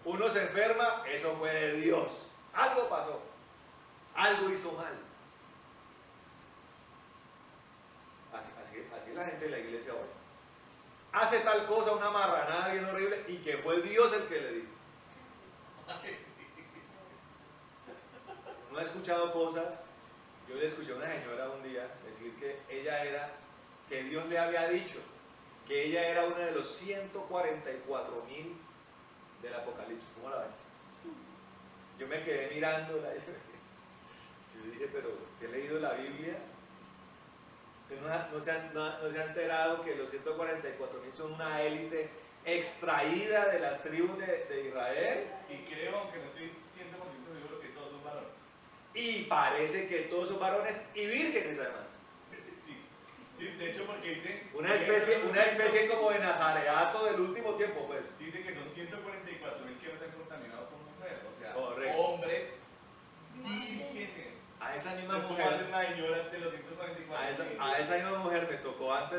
Uno se enferma, eso fue de Dios. Algo pasó. Algo hizo mal. Así la gente de la iglesia hoy. Hace tal cosa, una marranada bien horrible, y que fue Dios el que le dijo. No he escuchado cosas. Yo le escuché a una señora un día decir que Dios le había dicho que ella era una de los 144,000 del Apocalipsis. ¿Cómo la ven? Yo me quedé mirándola. Yo dije, pero ¿te he leído la Biblia? ¿No se ha enterado que los 144,000 son una élite extraída de las tribus de Israel? Y creo, aunque no estoy 100% seguro, que todos son varones. Y parece que todos son varones y vírgenes además. Sí, de hecho porque dicen... Una especie como de nazareato del último tiempo, pues. Dice que son 144,000 que no se han contaminado con mujer, o sea, correcto. Hombres vírgenes. A esa misma mujer, una señora de los 144,000. A esa misma mujer me tocó a mí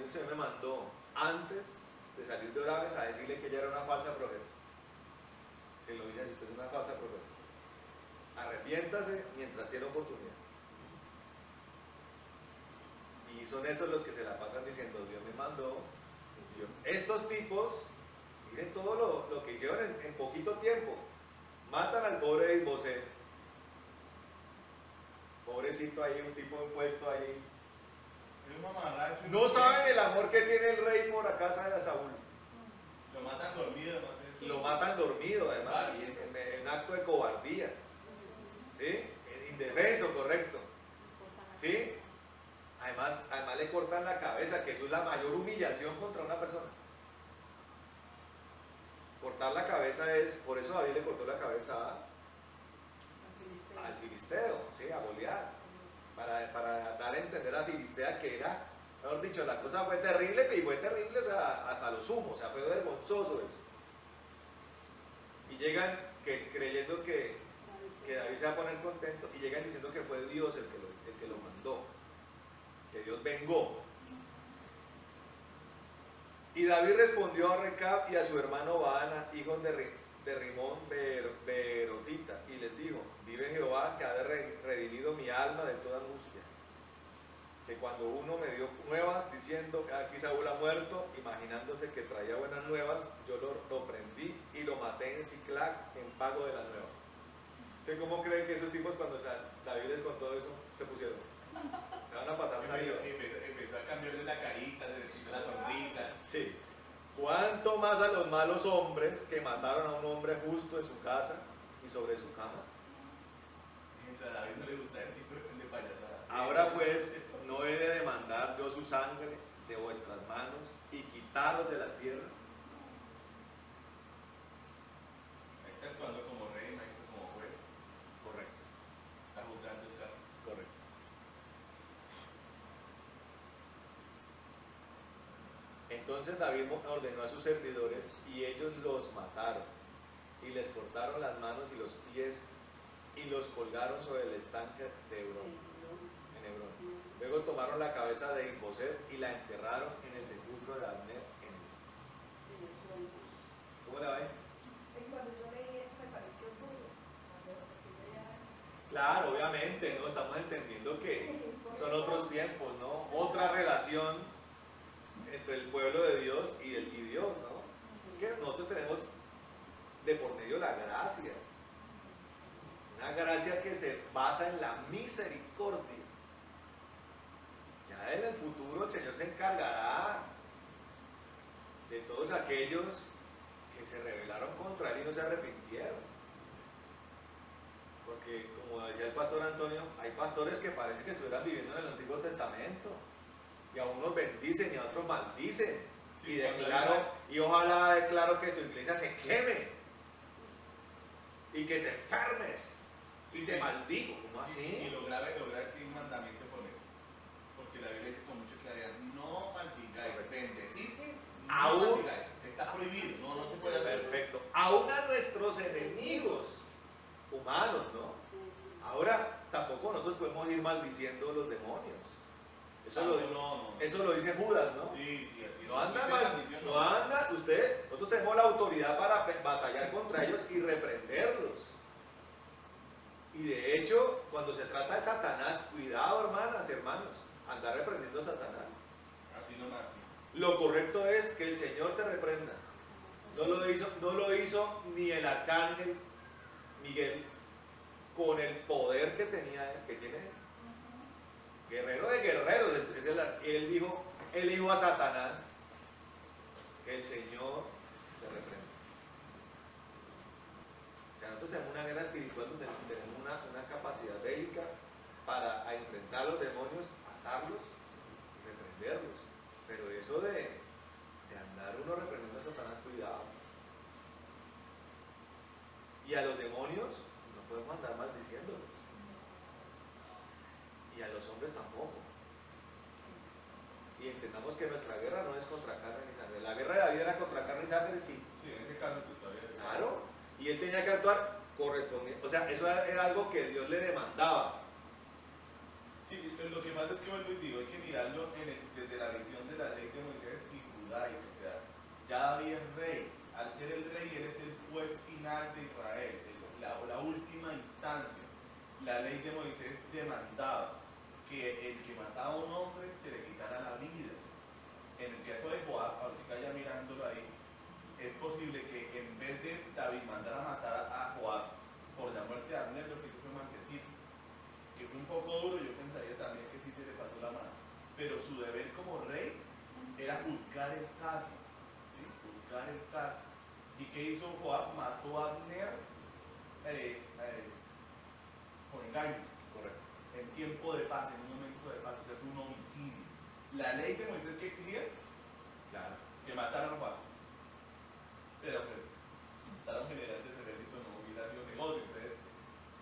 el Señor me mandó antes de salir de Oraves a decirle que ella era una falsa profeta. Se lo dije, usted es una falsa profeta. Arrepiéntase mientras tiene oportunidad. Y son esos los que se la pasan diciendo, Dios me mandó. Estos tipos, miren todo lo que hicieron en poquito tiempo. Matan al pobre Isboset. Pobrecito ahí, un tipo puesto ahí. No saben el amor que tiene el rey por la casa de Saúl. Lo matan dormido, ¿no? Lo matan dormido además, y en acto de cobardía. ¿Sí? Indefenso, correcto. ¿Sí? Además le cortan la cabeza, que eso es la mayor humillación contra una persona. Cortar la cabeza es, por eso David le cortó la cabeza al filisteo, ¿sí? A Goliat, para darle a entender a Filistea que era, mejor dicho, la cosa fue terrible, y fue terrible, o sea, hasta lo sumo, o sea, fue vergonzoso eso. Y llegan creyendo que David se va a poner contento, y llegan diciendo que fue Dios el que lo mandó, que Dios vengó. Y David respondió a Recab y a su hermano Baana, hijos de Rimón Beerotita y les dijo: vive Jehová, que ha redimido mi alma de toda angustia. Que cuando uno me dio nuevas diciendo: aquí Saúl ha muerto, imaginándose que traía buenas nuevas, yo lo prendí y lo maté en Siclac en pago de la nueva. ¿Usted cómo cree que esos tipos, cuando David les contó eso, se pusieron? Se van a pasar saliva. Empezó a cambiarle la carita, la sonrisa. Sí. ¿Cuánto más a los malos hombres que mataron a un hombre justo en su casa y sobre su cama? Eso a David no le gusta el tipo de payasadas. Ahora pues, no he de demandar yo su sangre de vuestras manos y quitaros de la tierra. Está actuando como rey, Michael, como juez. Correcto, Está juzgando el caso. correcto. Entonces David ordenó a sus servidores y ellos los mataron y les cortaron las manos y los pies y los colgaron sobre el estanque de Hebrón, en Hebrón. Luego tomaron la cabeza de Isboset y la enterraron en el sepulcro de Abner en Hebrón. ¿Cómo la ven? Cuando yo leí esto me pareció duro. Claro, obviamente, ¿no? Estamos entendiendo que son otros tiempos, ¿no? Otra relación entre el pueblo de Dios y Dios, ¿no? Que nosotros tenemos de por medio la gracia. Una gracia que se basa en la misericordia. Ya en el futuro el Señor se encargará de todos aquellos que se rebelaron contra Él y no se arrepintieron. Porque, como decía el pastor Antonio, hay pastores que parece que estuvieran viviendo en el Antiguo Testamento. Y a unos bendicen y a otros maldicen. Sí, y ojalá declaro que tu iglesia se queme. Y que te enfermes. Y te maldigo. ¿Cómo así? Y lo grave es que hay un mandamiento con él. Porque la Biblia dice con mucha claridad: no maldigáis, bendecid, no Aún- maldigáis. Está prohibido, no se puede hacer. Perfecto. Aún a nuestros enemigos humanos, ¿no? Ahora, tampoco nosotros podemos ir maldiciendo a los demonios. Eso, eso lo dice Judas, ¿no? Sí, sí, así No anda dice mal, la maldición, no anda, nosotros tenemos la autoridad para batallar contra ellos y reprenderlos. Y de hecho, cuando se trata de Satanás, cuidado, hermanas y hermanos, andar reprendiendo a Satanás. Así nomás. Lo correcto es que el Señor te reprenda. No lo hizo ni el arcángel Miguel con el poder que tenía él, que tiene él. Guerrero de guerreros, él dijo a Satanás que el Señor se reprenda. O sea, nosotros tenemos una guerra espiritual donde tenemos una capacidad bélica para enfrentar a los demonios, atarlos y reprenderlos. Pero eso de andar uno reprendiendo a Satanás, cuidado. Y a los demonios no podemos andar maldiciéndolos. Y a los hombres tampoco. Y entendamos que nuestra guerra no es contra carne ni sangre. La guerra de David era contra carne y sangre, sí. Sí, en este caso sí, todavía está. Claro. Y él tenía que actuar correspondiente. O sea, eso era algo que Dios le demandaba. Sí, lo que pasa es que vuelvo y digo, hay que mirarlo desde la visión de la ley de Moisés y judaica. O sea, ya David es rey. Al ser el rey, él es el juez final de Israel, la última instancia. La ley de Moisés demandaba que el que mataba a un hombre se le quitara la vida. En el caso de Joab, ahorita ya mirándolo ahí, es posible que en vez de David mandar a matar a Joab por la muerte de Abner, lo que hizo fue maldecirlo. Que fue un poco duro, yo pensaría también que sí se le pasó la mano. Pero su deber como rey era juzgar el caso. ¿Sí? Juzgar el caso. ¿Y qué hizo Joab? Mató a Abner con engaño. Correcto. En tiempo de paz, en un momento de paz. O sea, fue un homicidio. La ley de Moisés que exigía Claro. que mataran a Joab. Pero pues, matar a un general de ese ejército no hubiera sido negocio. Entonces,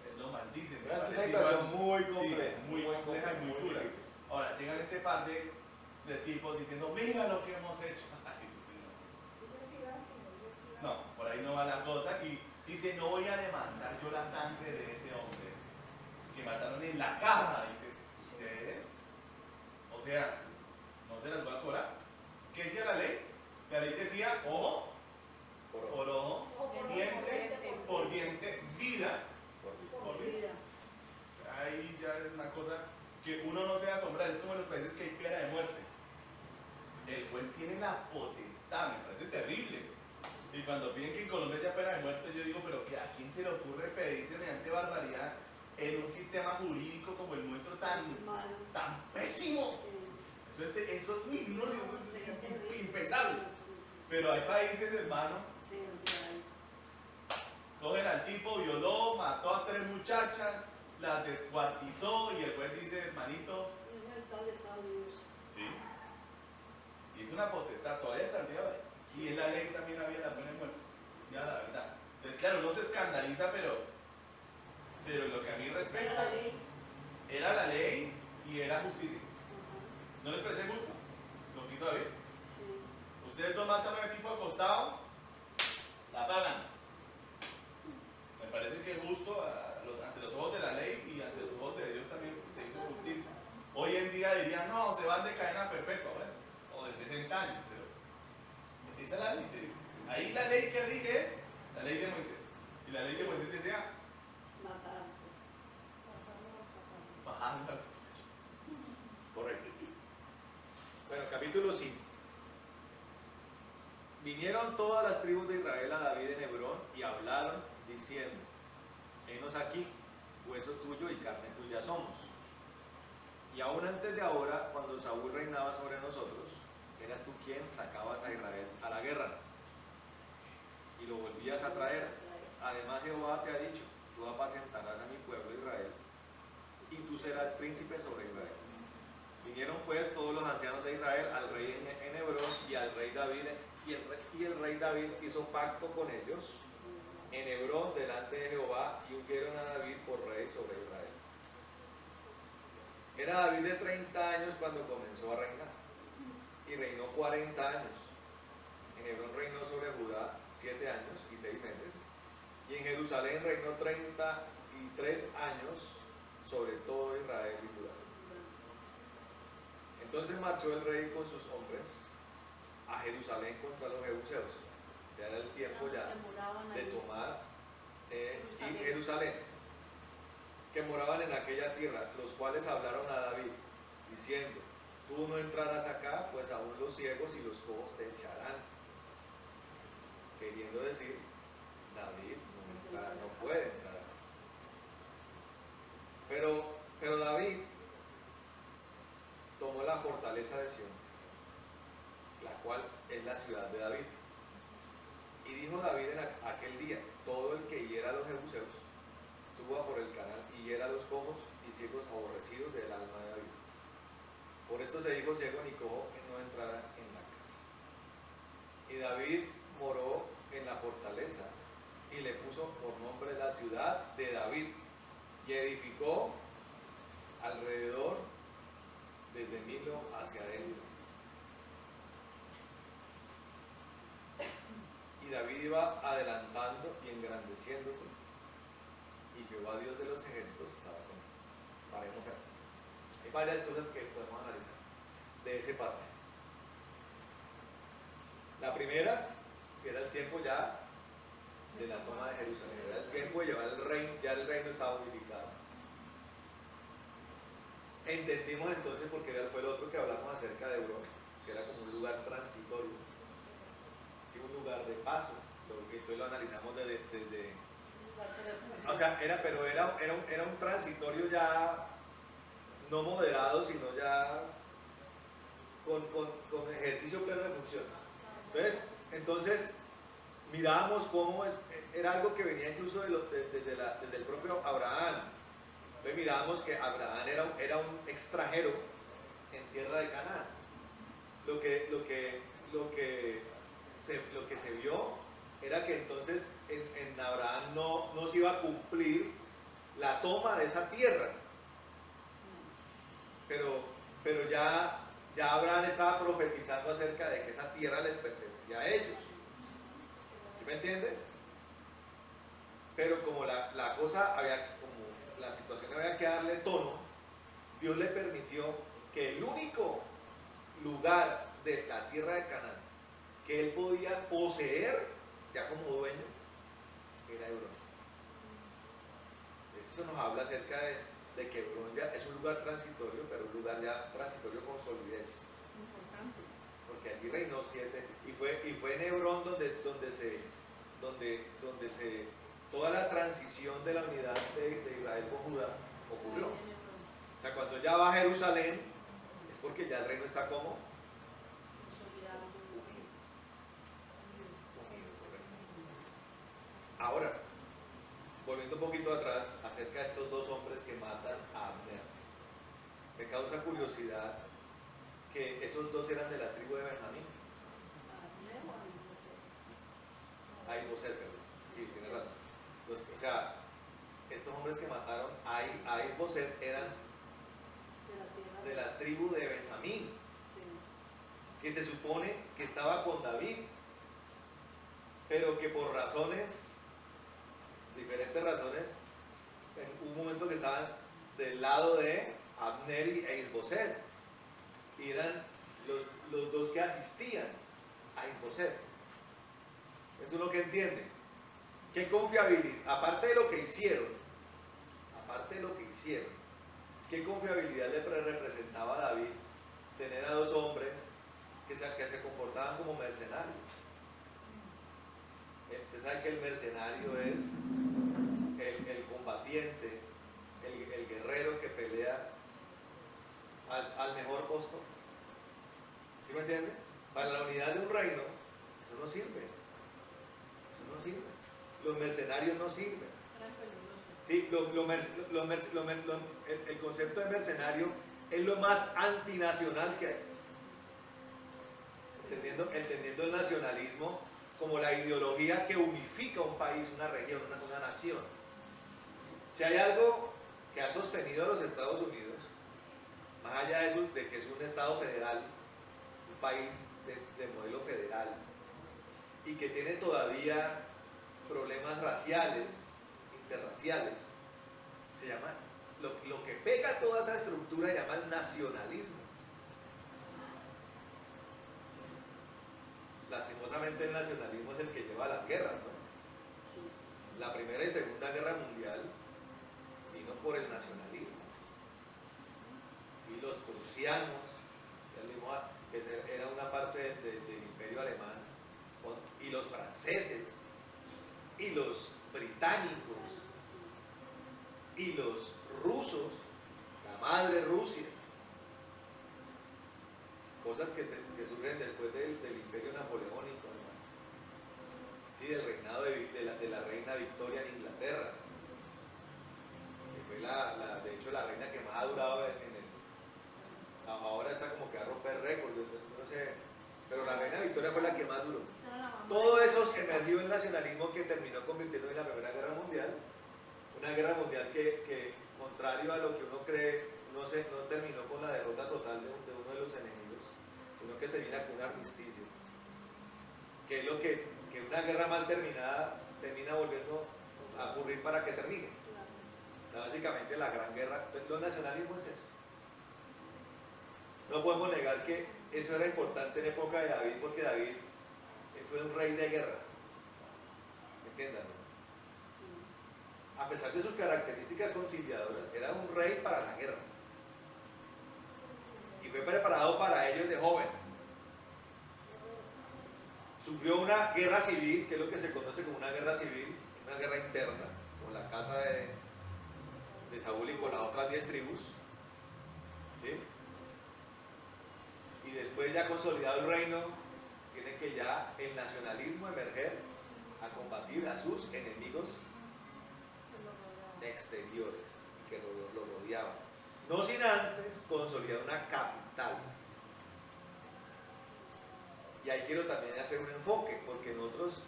él lo maldice. Es una situación muy compleja. Sí, muy compleja y muy dura. difícil. Ahora, llegan este par de tipos diciendo: mira lo que hemos hecho. Ay, pues, sí, no. No, por ahí no va la cosa. Y dice: no voy a demandar yo la sangre de ese hombre que mataron en la cama. Dice: ¿ustedes? O sea, no se las va a cobrar. ¿Qué decía la ley? La ley decía: ojo Por por ojo diente por diente, vida Por por vida. Ahí ya es una cosa que uno no se va a asombrar, es como en los países que hay pena de muerte. El juez tiene la potestad, me parece terrible. Y cuando piden que en Colombia haya pena de muerte, yo digo, pero que ¿a quién se le ocurre pedir semejante barbaridad en un sistema jurídico como el nuestro tan pésimo? Eso uy, no, es impensable. Pero hay países, hermano, cogen al tipo, violó, mató a 3 muchachas, las descuartizó y el juez dice, hermanito, sí, y es una potestad, todavía está el día de hoy. Y en la ley también había la pena de muerte, ya la verdad. Entonces, claro, no se escandaliza, pero lo que a mí respecta, era la ley y era justicia. ¿No les parece justo lo que hizo David? Ustedes dos matan a un tipo acostado, la pagan. Me parece que es justo ante los ojos de la ley y ante los ojos de Dios también se hizo justicia. Hoy en día dirían, no, se van de cadena perpetua, bueno, o de 60 años, pero esa es la ley de Dios. Ahí la ley que rige es la ley de Moisés. Y la ley de Moisés decía, bajando. Correcto. Bueno, capítulo 5. Vinieron todas las tribus de Israel a David en Hebrón y hablaron diciendo, henos aquí, hueso tuyo y carne tuya somos. Y aún antes de ahora, cuando Saúl reinaba sobre nosotros, eras tú quien sacabas a Israel a la guerra y lo volvías a traer. Además Jehová te ha dicho, tú apacentarás a mi pueblo Israel y tú serás príncipe sobre Israel. Vinieron pues todos los ancianos de Israel al rey en Hebrón y al rey David, y el rey David hizo pacto con ellos en Hebrón delante de Jehová y ungieron a David por rey sobre Israel. Era David de 30 años cuando comenzó a reinar y reinó 40 años. En Hebrón reinó sobre Judá 7 años y 6 meses y en Jerusalén reinó 33 años sobre todo Israel y Judá. Entonces marchó el rey con sus hombres a Jerusalén contra los jebuseos. Ya era el tiempo ya de tomar Jerusalén, que moraban en aquella tierra, los cuales hablaron a David, diciendo, tú no entrarás acá, pues aún los ciegos y los cojos te echarán. Queriendo decir, David no puede entrar acá. Pero David tomó la fortaleza de Sión, la cual es la ciudad de David. Y dijo David en aquel día, todo el que hiera a los jebuseos, suba por el canal y hiera a los cojos y ciegos aborrecidos del alma de David. Por esto se dijo ciego ni cojo que no entrara en la casa. Y David moró en la fortaleza y le puso por nombre la ciudad de David y edificó alrededor desde Milo hacia adentro. Y David iba adelantando y engrandeciéndose, y Jehová Dios de los ejércitos estaba con él. Paremos aquí. Hay varias cosas que podemos analizar de ese pasaje. La primera, que era el tiempo ya de la toma de Jerusalén, era el tiempo de llevar el reino, ya el reino estaba unificado. Entendimos entonces, porque fue el otro que hablamos acerca de Europa, que era como un lugar transitorio, ¿sí? Un lugar de paso, entonces lo analizamos desde o sea, era un transitorio ya no moderado, sino ya con ejercicio pleno de función. Entonces mirábamos cómo era algo que venía incluso desde el propio Abraham. Entonces mirábamos que Abraham era un extranjero en tierra de Canaán. Lo que se vio era que entonces en Abraham no se iba a cumplir la toma de esa tierra. Pero ya Abraham estaba profetizando acerca de que esa tierra les pertenecía a ellos. ¿Sí me entiende? Pero como la situación había que darle tono, Dios le permitió que el único lugar de la tierra de Canaán que él podía poseer ya como dueño era Hebrón. Eso nos habla acerca de que Hebrón ya es un lugar transitorio, pero un lugar ya transitorio con solidez. Importante. Porque allí reinó 7, y fue en Hebrón donde toda la transición de la unidad de Israel con Judá ocurrió. O sea, cuando ya va a Jerusalén, es porque ya el reino está como Consolidado. unido, correcto. Ahora, volviendo un poquito atrás, acerca de estos dos hombres que matan a Abner, me causa curiosidad que esos dos eran de la tribu de Benjamín. A Isboset, perdón. Sí, tiene razón. O sea, estos hombres que mataron a Isboset eran de la tribu de Benjamín, que se supone que estaba con David, pero que por diferentes razones, en un momento que estaban del lado de Abner e Isboset, y eran los dos que asistían a Isboset. Eso es lo que entiende. ¿Qué confiabilidad? Aparte de lo que hicieron, ¿qué confiabilidad le representaba a David tener a dos hombres que se comportaban como mercenarios? Usted sabe que el mercenario es el combatiente, el guerrero que pelea al mejor costo. ¿Sí me entiende? Para la unidad de un reino, eso no sirve. Eso no sirve. Los mercenarios no sirven. Sí, el concepto de mercenario es lo más antinacional que hay. Entendiendo el nacionalismo como la ideología que unifica un país, una región, una nación. Si hay algo que ha sostenido a los Estados Unidos, más allá de que es un Estado federal, un país de modelo federal, y que tiene todavía problemas raciales, interraciales, se llama, lo que pega a toda esa estructura se llama el nacionalismo. Lastimosamente el nacionalismo es el que lleva a las guerras, ¿no? La Primera y Segunda Guerra Mundial vino por el nacionalismo. ¿Sí? Los prusianos, que era una parte del imperio alemán, y los franceses, y los británicos, y los rusos, la madre Rusia, cosas que surgen después del imperio napoleónico, además, sí, del reinado de la reina Victoria en Inglaterra, que fue de hecho la reina que más ha durado ahora está como que a romper récord, no sé, pero la reina Victoria fue la que más duró. Todo eso emergió el nacionalismo que terminó convirtiendo en la Primera Guerra Mundial, una guerra mundial que contrario a lo que uno cree, no terminó con la derrota total de uno de los enemigos, sino que termina con un armisticio, que es lo que una guerra mal terminada termina volviendo a ocurrir para que termine. O sea, básicamente la gran guerra, lo nacionalismo es eso. No podemos negar que eso era importante en época de David, porque David fue un rey de guerra. Entiéndanlo. A pesar de sus características conciliadoras, era un rey para la guerra. Y fue preparado para ello de joven. Sufrió una guerra civil, que es lo que se conoce como una guerra civil, una guerra interna, con la casa de Saúl y con las otras 10 tribus. ¿Sí? Y después, ya consolidado el reino, tiene que ya el nacionalismo emerger a combatir a sus enemigos exteriores que lo rodeaban. No sin antes consolidar una capital. Y ahí quiero también hacer un enfoque, porque nosotros,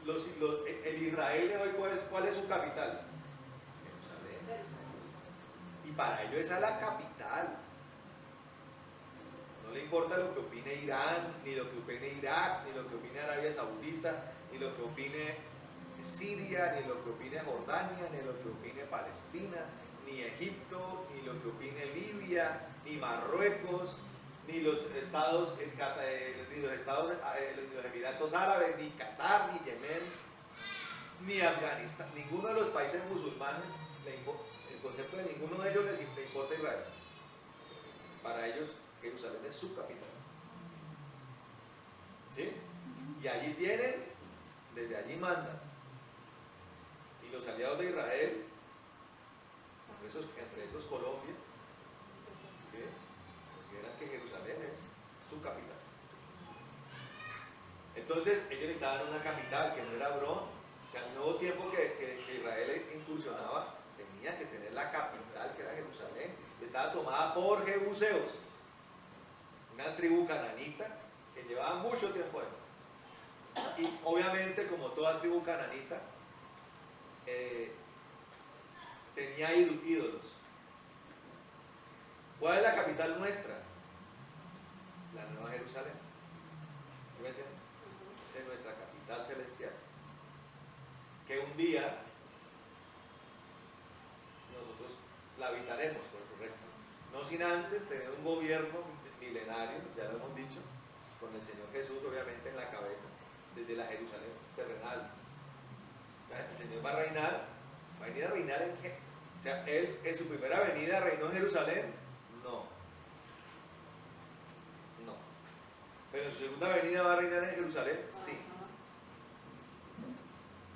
el Israel de hoy, ¿cuál es su capital? Jerusalén. Y para ello esa es la capital. No le importa lo que opine Irán, ni lo que opine Irak, ni lo que opine Arabia Saudita, ni lo que opine Siria, ni lo que opine Jordania, ni lo que opine Palestina, ni Egipto, ni lo que opine Libia, ni Marruecos, ni los Emiratos Árabes, ni Qatar, ni Yemen, ni Afganistán, ninguno de los países musulmanes, el concepto de ninguno de ellos les importa Israel. Para ellos Jerusalén es su capital. ¿Sí? Y allí tienen, desde allí mandan. Y los aliados de Israel, entre esos Colombia, ¿sí?, consideran que Jerusalén es su capital. Entonces ellos necesitaban una capital que no era Hebrón. O sea, el nuevo tiempo que Israel incursionaba tenía que tener la capital, que era Jerusalén. Estaba tomada por jebuseos, una tribu cananita que llevaba mucho tiempo ahí. Y obviamente, como toda tribu cananita, tenía ídolos. ¿Cuál es la capital nuestra? La Nueva Jerusalén. ¿Sí me entienden? Esa es nuestra capital celestial. Que un día nosotros la habitaremos, por correcto. No sin antes tener un gobierno milenario, ya lo hemos dicho, con el Señor Jesús obviamente en la cabeza, desde la Jerusalén terrenal. O sea, el Señor va a reinar, va a venir a reinar en qué. O sea, Él en su primera venida reinó en Jerusalén. No. Pero en su segunda venida va a reinar en Jerusalén, sí.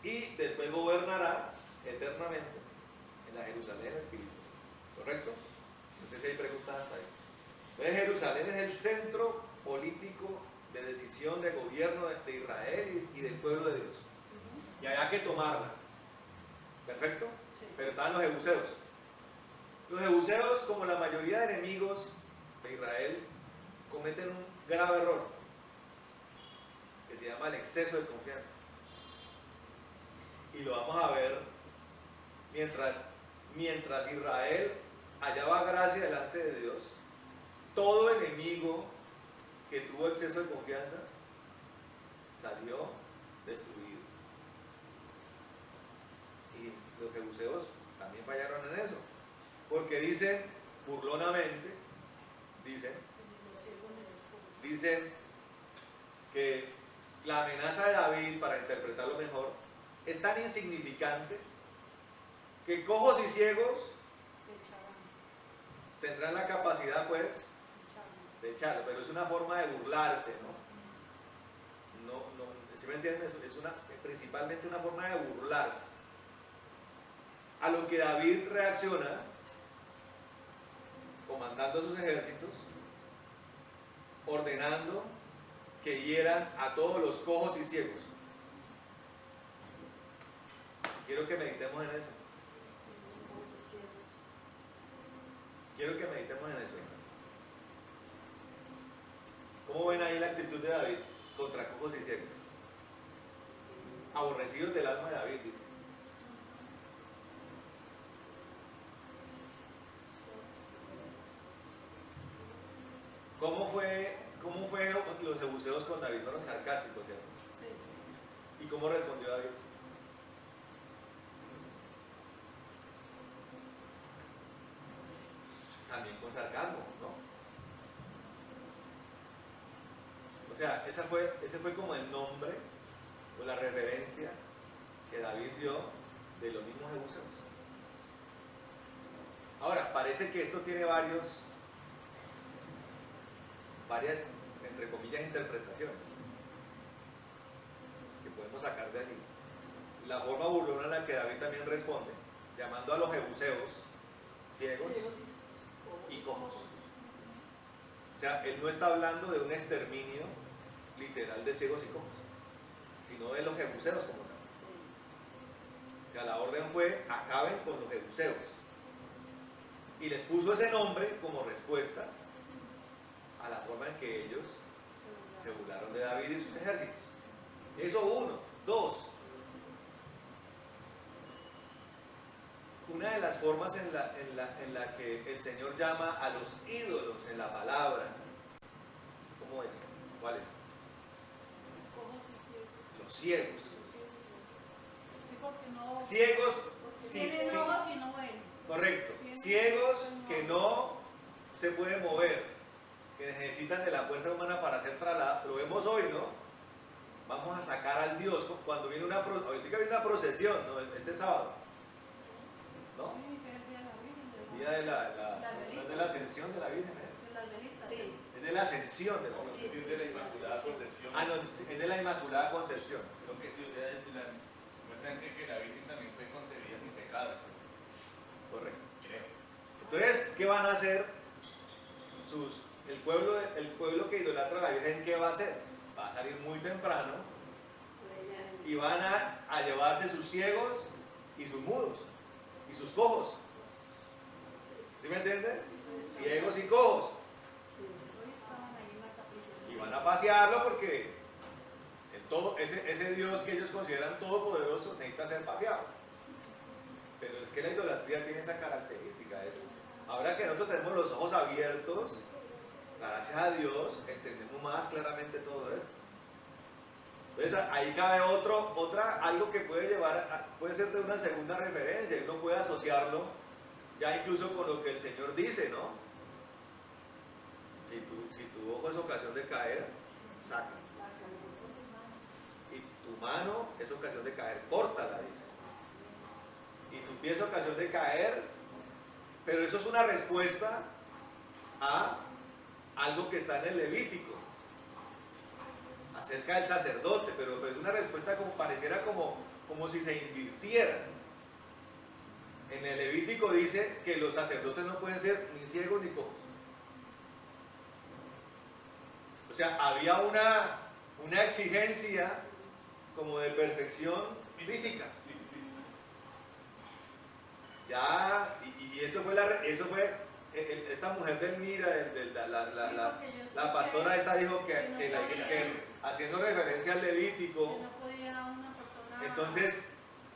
Y después gobernará eternamente en la Jerusalén espiritual. ¿Correcto? No sé si hay preguntas hasta ahí. Entonces Jerusalén es el centro político de decisión, de gobierno de Israel y del pueblo de Dios. Y había que tomarla. ¿Perfecto? Sí. Pero estaban los jebuseos. Los jebuseos, como la mayoría de enemigos de Israel, cometen un grave error que se llama el exceso de confianza. Y lo vamos a ver mientras Israel hallaba gracia delante de Dios. Todo enemigo que tuvo exceso de confianza salió destruido. Y los jebuseos también fallaron en eso, porque dicen burlonamente, dicen que la amenaza de David, para interpretarlo mejor, es tan insignificante que cojos y ciegos tendrán la capacidad, pues, de echarlo, pero es una forma de burlarse, ¿no? ¿Sí me entienden? Es principalmente una forma de burlarse. A lo que David reacciona comandando sus ejércitos, ordenando que hieran a todos los cojos y ciegos. Quiero que meditemos en eso. Quiero que meditemos en eso. ¿Cómo ven ahí la actitud de David contra cojos y ciegos? Aborrecidos del alma de David, dice. ¿Cómo fue los jebuseos con David? Fueron sarcásticos, ¿cierto? Sí. ¿Y cómo respondió David? También con sarcasmo, ¿no? O sea, ese fue como el nombre o la referencia que David dio de los mismos jebuseos. Ahora, parece que esto tiene varias, entre comillas, interpretaciones que podemos sacar de allí. La forma burlona en la que David también responde, llamando a los jebuseos ciegos y cojos. O sea, él no está hablando de un exterminio literal de ciegos y cojos, sino de los jebuseos como tal. O sea, la orden fue: acaben con los jebuseos. Y les puso ese nombre como respuesta a la forma en que ellos se burlaron de David y sus ejércitos. Eso uno. Dos, una de las formas en la que el Señor llama a los ídolos en la palabra, ¿cómo es? ¿Cuál es? Los ciegos. Ciegos, sí, correcto. Ciegos que no se pueden mover, que necesitan de la fuerza humana para hacer traslado. Lo vemos hoy, ¿no? vamos a sacar al Dios. Cuando viene ahorita viene una procesión, ¿no? Este sábado, ¿no? Sí, que es el día de la Virgen. El día de Las de la ascensión de la Virgen es. De las velitas. Sí. Es de la ascensión de la No, Virgen. sí, es de la Inmaculada Concepción. Ah, no, es de la Inmaculada Concepción. Creo que sí, o sea, supuestamente que la Virgen también fue concebida sin pecado. Correcto. Creo. Entonces, ¿qué van a hacer el pueblo que idolatra a la Virgen? ¿Qué va a hacer? Va a salir muy temprano y van a llevarse sus ciegos y sus mudos y sus cojos. ¿Sí me entienden? Ciegos y cojos. Hoy estaban ahí en la capilla. Y van a pasearlo porque ese Dios que ellos consideran todopoderoso necesita ser paseado. Pero es que la idolatría tiene esa característica. Ahora que nosotros tenemos los ojos abiertos, gracias a Dios, entendemos más claramente todo esto. Entonces ahí cabe algo que puede ser de una segunda referencia, y uno puede asociarlo ya incluso con lo que el Señor dice, ¿no? Si tu ojo es ocasión de caer, sácalo. Y tu mano es ocasión de caer, córtala, dice. Y tu pie es ocasión de caer, pero eso es una respuesta a algo que está en el Levítico acerca del sacerdote, pero es una respuesta como pareciera como si se invirtiera. En el Levítico dice que los sacerdotes no pueden ser ni ciegos ni cojos. O sea, había una exigencia como de perfección física. Sí, física. Ya, y eso fue esta mujer del Mira, la pastora esta dijo que haciendo referencia al Levítico, Que no podía una persona. entonces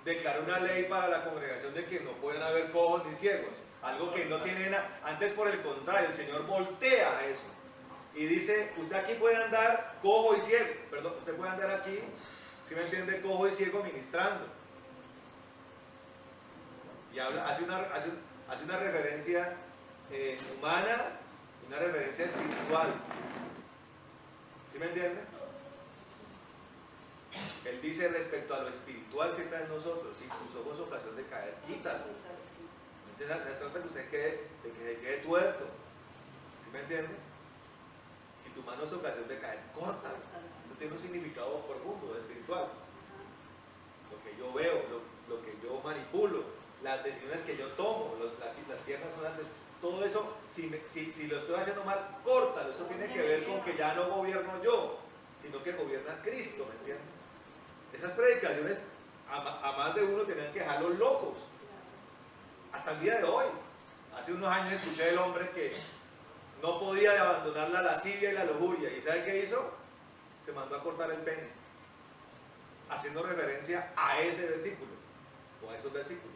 declaró una ley para la congregación de que no pueden haber cojos ni ciegos, algo que no tiene nada. Antes, por el contrario, el Señor voltea eso y dice: usted aquí puede andar cojo y ciego, perdón, usted puede andar aquí, si me entiende, cojo y ciego ministrando. Y hace una referencia humana y una referencia espiritual. ¿Sí me entiende? Él dice respecto a lo espiritual que está en nosotros: si tus ojos ocasión de caer, quítalo. Entonces se trata de que usted quede tuerto. ¿Sí me entiende? Si tu mano es ocasión de caer, córtalo. Eso tiene un significado profundo, espiritual. Lo que yo veo, lo que yo manipulo, las decisiones que yo tomo, las piernas son todo eso, si lo estoy haciendo mal, córtalo. Eso tiene que ver con que ya no gobierno yo, sino que gobierna Cristo, ¿me entiendes? Esas predicaciones a más de uno tenían que dejarlos locos. Hasta el día de hoy. Hace unos años escuché del hombre que no podía abandonar la lascivia y la lujuria. ¿Y sabe qué hizo? Se mandó a cortar el pene, haciendo referencia a ese versículo o a esos versículos.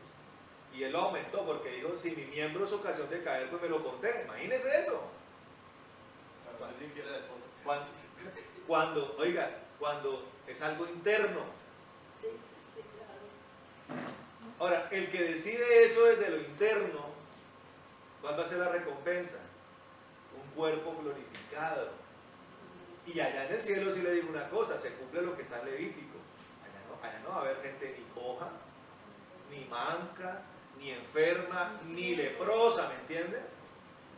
Y él lo aumentó porque dijo: si mi miembro es ocasión de caer, pues me lo corté. Imagínese eso. Cuando alguien quiere a la esposa. Cuando es algo interno. Sí, claro. Ahora, el que decide eso desde lo interno, ¿cuál va a ser la recompensa? Un cuerpo glorificado. Y allá en el cielo sí le digo una cosa: se cumple lo que está en Levítico. Allá no va a haber gente ni coja, ni manca, ni enferma, ni leprosa, ¿me entiende?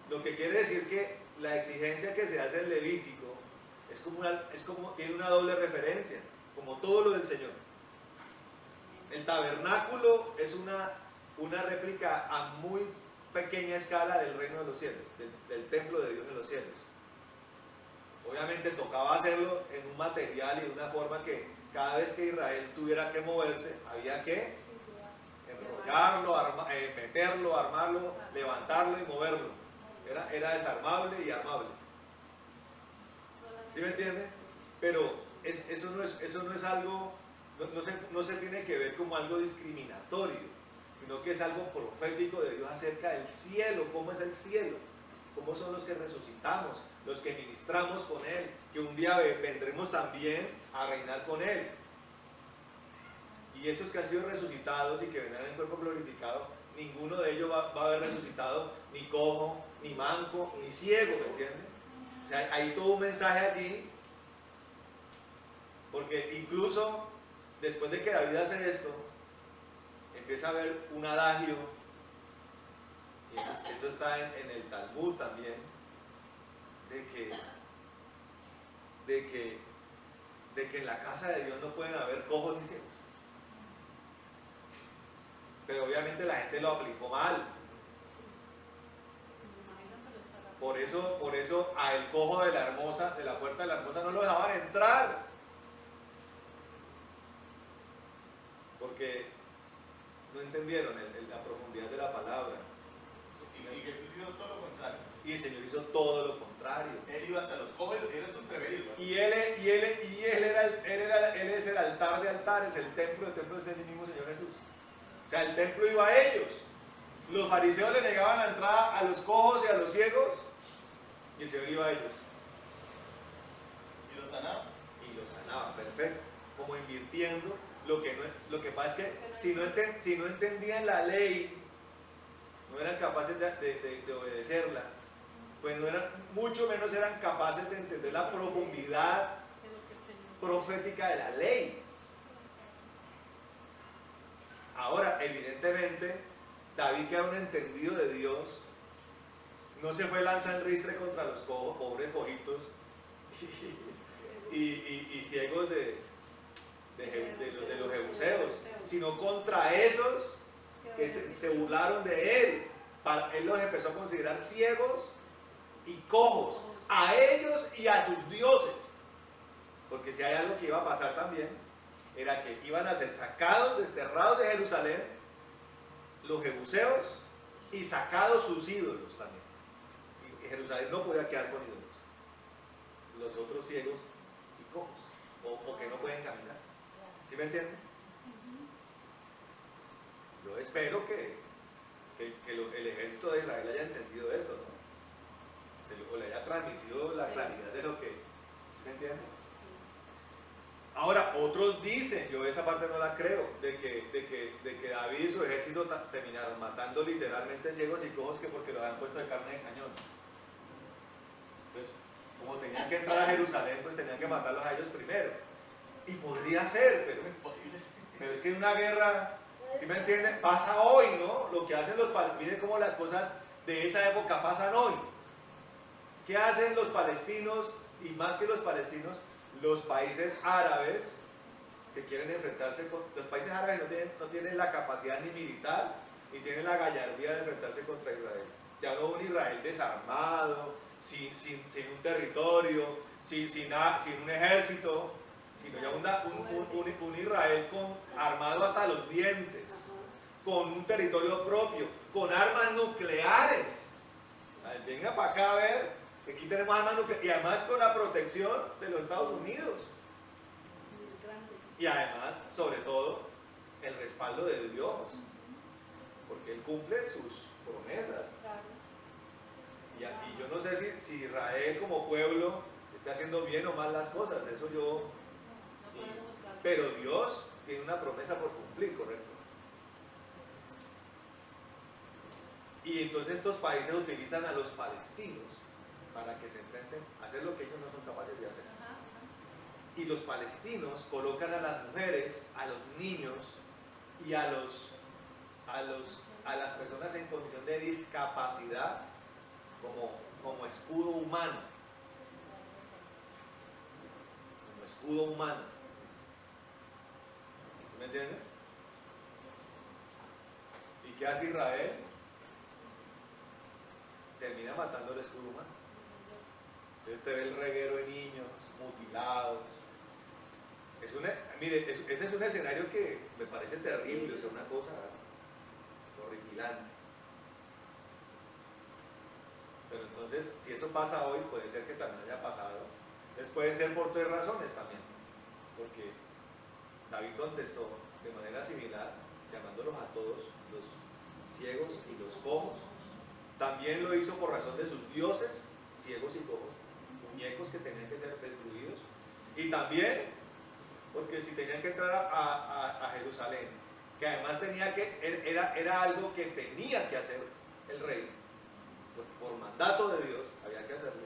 Lo que quiere decir que la exigencia que se hace en Levítico tiene una doble referencia, como todo lo del Señor. El tabernáculo es una réplica a muy pequeña escala del reino de los cielos, del templo de Dios en los cielos. Obviamente tocaba hacerlo en un material y de una forma que cada vez que Israel tuviera que moverse, había que enrollarlo, meterlo, armarlo, levantarlo y moverlo. Era desarmable y armable. ¿Sí me entiende? Pero eso no es algo, no se tiene que ver como algo discriminatorio, sino que es algo profético de Dios acerca del cielo. ¿Cómo es el cielo? ¿Cómo son los que resucitamos, los que ministramos con Él, que un día vendremos también a reinar con Él? Y esos que han sido resucitados y que vendrán en cuerpo glorificado, ninguno de ellos va a haber resucitado ni cojo, ni manco, ni ciego, ¿me entiendes? O sea, hay todo un mensaje allí Porque incluso después de que David hace esto, empieza a haber un adagio, y eso está en el Talmud también, de que en la casa de Dios no pueden haber cojos ni ciegos. Pero obviamente la gente lo aplicó mal. Por eso a el cojo de la hermosa, de la puerta de la hermosa, no lo dejaban entrar. Porque no entendieron la profundidad de la palabra. Y Jesús hizo todo lo contrario. Y el Señor hizo todo lo contrario. Él iba hasta los cojos, él es un prevenido. Y él es el altar de altares, el templo es el mismo Señor Jesús. O sea, el templo iba a ellos. Los fariseos le negaban la entrada a los cojos y a los ciegos, y el Señor iba a ellos. Y los sanaba. Y los sanaba, perfecto. Como invirtiendo. Lo que pasa es que si no entendían la ley, no eran capaces de obedecerla, pues mucho menos eran capaces de entender la profundidad profética de la ley. Ahora, evidentemente, David, que era un entendido de Dios, no se fue lanza en ristre contra los cojos, pobres cojitos y ciegos de los jebuseos, sino contra esos que se burlaron de él. Él los empezó a considerar ciegos y cojos, a ellos y a sus dioses. Porque si hay algo que iba a pasar también, era que iban a ser sacados, desterrados de Jerusalén, los jebuseos, y sacados sus ídolos también. Y Jerusalén no podía quedar con ídolos. Los otros ciegos y cojos, o que no pueden caminar. ¿Sí me entienden? Yo espero que el ejército de Israel haya entendido esto, ¿no? O le haya transmitido la claridad de lo que... ¿Sí me entienden? Ahora, otros dicen, yo esa parte no la creo, de que David y su ejército terminaron matando literalmente ciegos y cojos que porque los habían puesto de carne de cañón. Entonces, como tenían que entrar a Jerusalén, pues tenían que matarlos a ellos primero. Y podría ser, No es posible. pero es que en una guerra, ¿sí me entienden? Pasa hoy, ¿no? Lo que hacen los palestinos, miren cómo las cosas de esa época pasan hoy. ¿Qué hacen los palestinos? Y más que los palestinos, los países árabes que quieren enfrentarse con... Los países árabes no tienen la capacidad ni militar, ni tienen la gallardía de enfrentarse contra Israel. Ya no un Israel desarmado, sin un territorio, sin un ejército, sino ya un Israel armado hasta los dientes, con un territorio propio, con armas nucleares. Venga para acá a ver, aquí tenemos armas nucleares, y además con la protección de los Estados Unidos. Y además, sobre todo, el respaldo de Dios, porque Él cumple sus promesas. Y yo no sé si Israel como pueblo está haciendo bien o mal las cosas, eso yo... Pero Dios tiene una promesa por cumplir, ¿correcto? Y entonces estos países utilizan a los palestinos para que se enfrenten a hacer lo que ellos no son capaces de hacer. Y los palestinos colocan a las mujeres, a los niños y a las personas en condición de discapacidad como escudo humano. Como escudo humano. ¿Sí me entienden? ¿Y qué hace Israel? Termina matando el escudo humano. Entonces te ve el reguero de niños mutilados. Mire, ese es un escenario que me parece terrible, o sea, una cosa horripilante. Pero entonces, si eso pasa hoy, puede ser que también haya pasado. Entonces puede ser por tres razones también. Porque David contestó de manera similar, llamándolos a todos los ciegos y los cojos. También lo hizo por razón de sus dioses, ciegos y cojos, muñecos que tenían que ser destruidos. Y también porque si tenían que entrar a Jerusalén, que además era algo que tenía que hacer el rey, por mandato de Dios, había que hacerlo.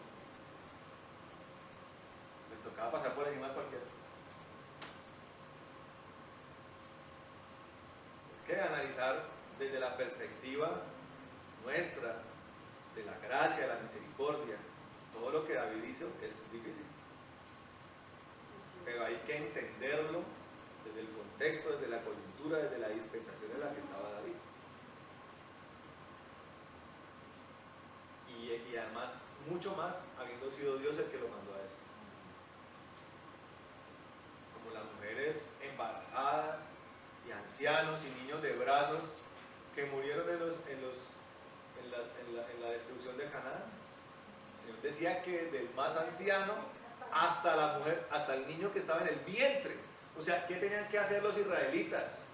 Les tocaba pasar por encima de cualquiera. que analizar desde la perspectiva nuestra, de la gracia, de la misericordia. Todo lo que David hizo es difícil, pero hay que entenderlo desde el contexto, desde la coyuntura, desde la dispensación en la que estaba David. Y además, mucho más, habiendo sido Dios el que lo mandó a eso. Como las mujeres embarazadas y ancianos y niños de brazos que murieron en la destrucción de Canaán. El Señor decía que del más anciano hasta la mujer, hasta el niño que estaba en el vientre. O sea, ¿qué tenían que hacer los israelitas?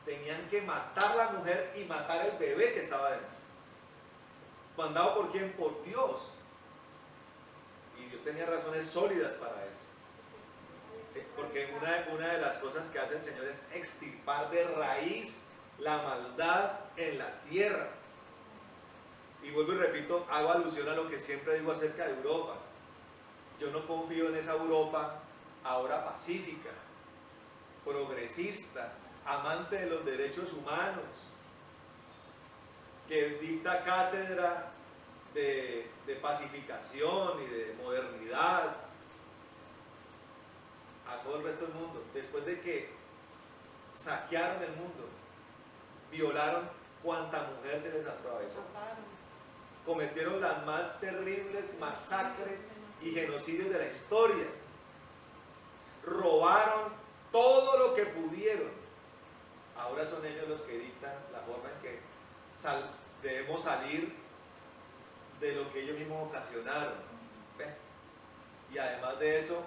Tenían que matar la mujer y matar el bebé que estaba dentro. ¿Mandado por quién? Por Dios. Y Dios tenía razones sólidas para eso. Porque una de las cosas que hace el Señor es extirpar de raíz la maldad en la tierra. Y vuelvo y repito, hago alusión a lo que siempre digo acerca de Europa. Yo no confío en esa Europa ahora pacífica, progresista, amante de los derechos humanos, que dicta cátedra de pacificación y de modernidad a todo el resto del mundo. Después de que saquearon el mundo, violaron cuanta mujer se les atravesó, cometieron las más terribles masacres y genocidios de la historia, robaron todo lo que pudieron. Ahora son ellos los que dictan la forma en que debemos salir de lo que ellos mismos ocasionaron. Y además de eso,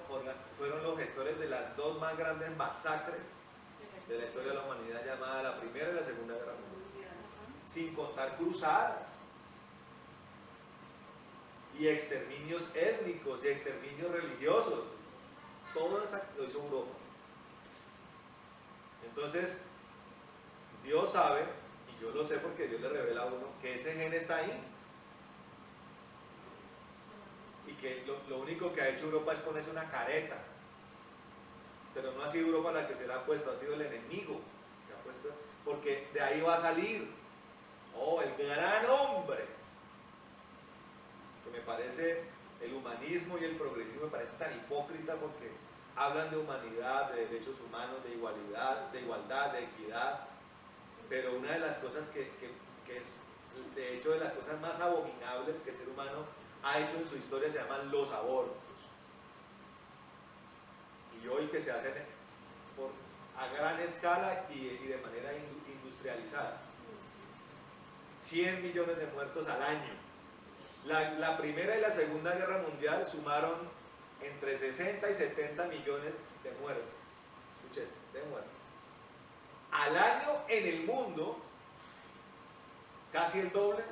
fueron los gestores de las dos más grandes masacres de la historia de la humanidad, llamada la Primera y la Segunda Guerra Mundial, sin contar cruzadas y exterminios étnicos y exterminios religiosos. Todo eso lo hizo Europa. Entonces, Dios sabe, y yo lo sé porque Dios le revela a uno, que ese gen está ahí. Y que lo único que ha hecho Europa es ponerse una careta. Pero no ha sido Europa la que se la ha puesto, ha sido el enemigo que ha puesto, porque de ahí va a salir, el gran hombre, que me parece, el humanismo y el progresismo me parece tan hipócrita porque hablan de humanidad, de derechos humanos, de igualdad, de equidad, pero una de las cosas que es, de hecho, de las cosas más abominables que el ser humano ha hecho en su historia se llaman los abortos. Y hoy que se hacen a gran escala y de manera industrializada. 100 millones de muertos al año. La Primera y la Segunda Guerra Mundial sumaron entre 60 y 70 millones de muertes. Escuche esto, de muertes. Al año en el mundo, casi el doble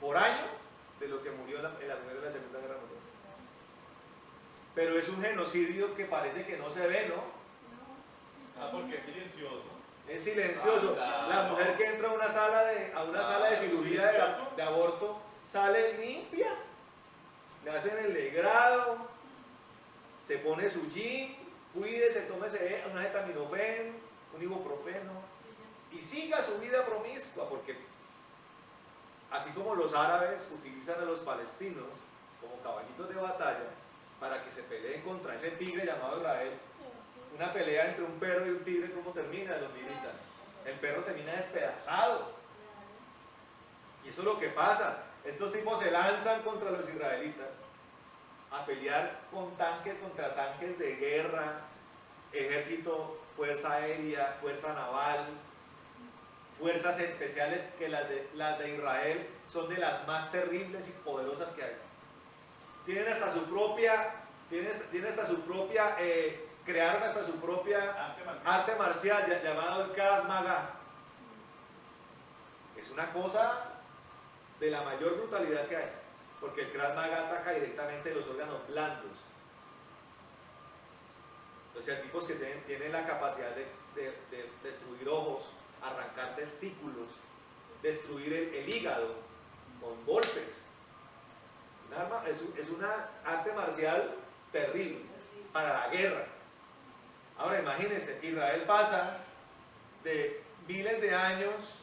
por año de lo que murió en la Primera y la Segunda Guerra Mundial. Pero es un genocidio que parece que no se ve, ¿no? Porque es silencioso. Es silencioso. La mujer que entra a una sala de cirugía de aborto sale limpia, le hacen el legrado, se pone su jean, cuídese, tómese un acetaminofén, un ibuprofeno y siga su vida promiscua, porque así como los árabes utilizan a los palestinos como caballitos de batalla para que se peleen contra ese tigre llamado Israel, una pelea entre un perro y un tigre, ¿cómo termina? Los militan. El perro termina despedazado. Y eso es lo que pasa. Estos tipos se lanzan contra los israelitas a pelear con tanques contra tanques de guerra, ejército, fuerza aérea, fuerza naval, fuerzas especiales, que las de Israel son de las más terribles y poderosas que hay. Tienen hasta su propia, crearon hasta su propia arte marcial llamado el Krav Maga. Es una cosa de la mayor brutalidad que hay, porque el Krav Maga ataca directamente los órganos blandos. O sea, tipos que tienen la capacidad de destruir ojos, arrancar testículos, destruir el hígado con golpes. Es una arte marcial terrible para la guerra. Ahora imagínense, Israel pasa de miles de años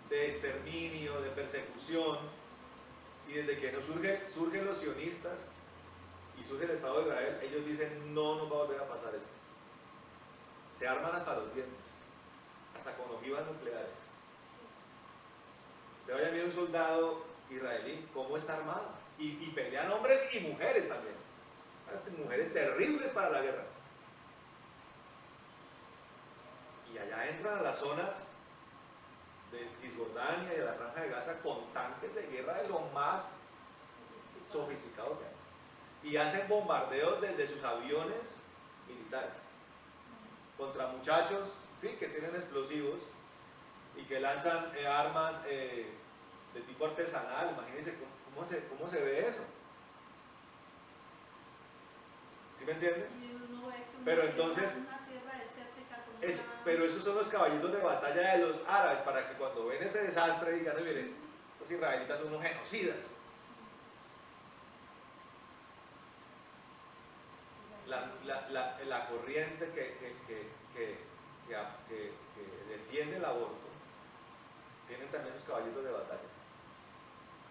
de exterminio, de persecución, y desde que surgen los sionistas y surge el Estado de Israel, ellos dicen no nos va a volver a pasar esto. Se arman hasta los dientes, hasta con ojivas nucleares. Usted vaya a ver un soldado israelí, cómo está armado, y pelean hombres y mujeres también. Hasta mujeres terribles para la guerra. Y allá entran a las zonas de Cisjordania y de la Franja de Gaza con tanques de guerra de lo más sofisticado que hay. Y hacen bombardeos desde sus aviones militares contra muchachos, ¿sí?, que tienen explosivos y que lanzan armas de tipo artesanal. Imagínense cómo se ve eso. ¿Sí me entienden? Pero entonces, pero esos son los caballitos de batalla de los árabes, para que cuando ven ese desastre digan, no, miren, los israelitas son unos genocidas. La corriente que defiende el aborto tienen también sus caballitos de batalla,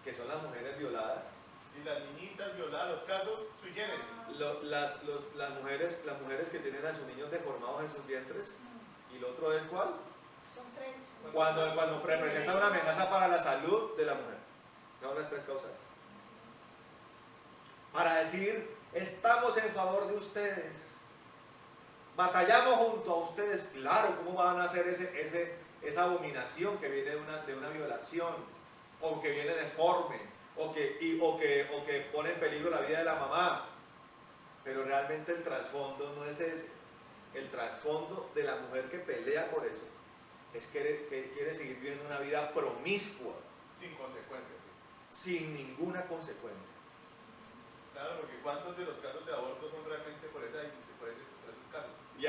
que son las mujeres violadas. Si las niñitas violadas, los casos sui generis. Las mujeres que tienen a sus niños deformados en sus vientres. ¿Y lo otro es cuál? Son 3. Cuando representa una amenaza para la salud de la mujer. Son las 3 causales. Para decir, estamos en favor de ustedes, batallamos junto a ustedes. Claro, ¿cómo van a hacer esa abominación que viene de una violación, o que viene deforme, o que pone en peligro la vida de la mamá? Pero realmente el trasfondo no es ese. El trasfondo de la mujer que pelea por eso es que quiere seguir viviendo una vida promiscua, Sin consecuencias, sí. sin ninguna consecuencia. Claro, porque ¿cuántos de los casos de aborto son realmente por esos casos? Y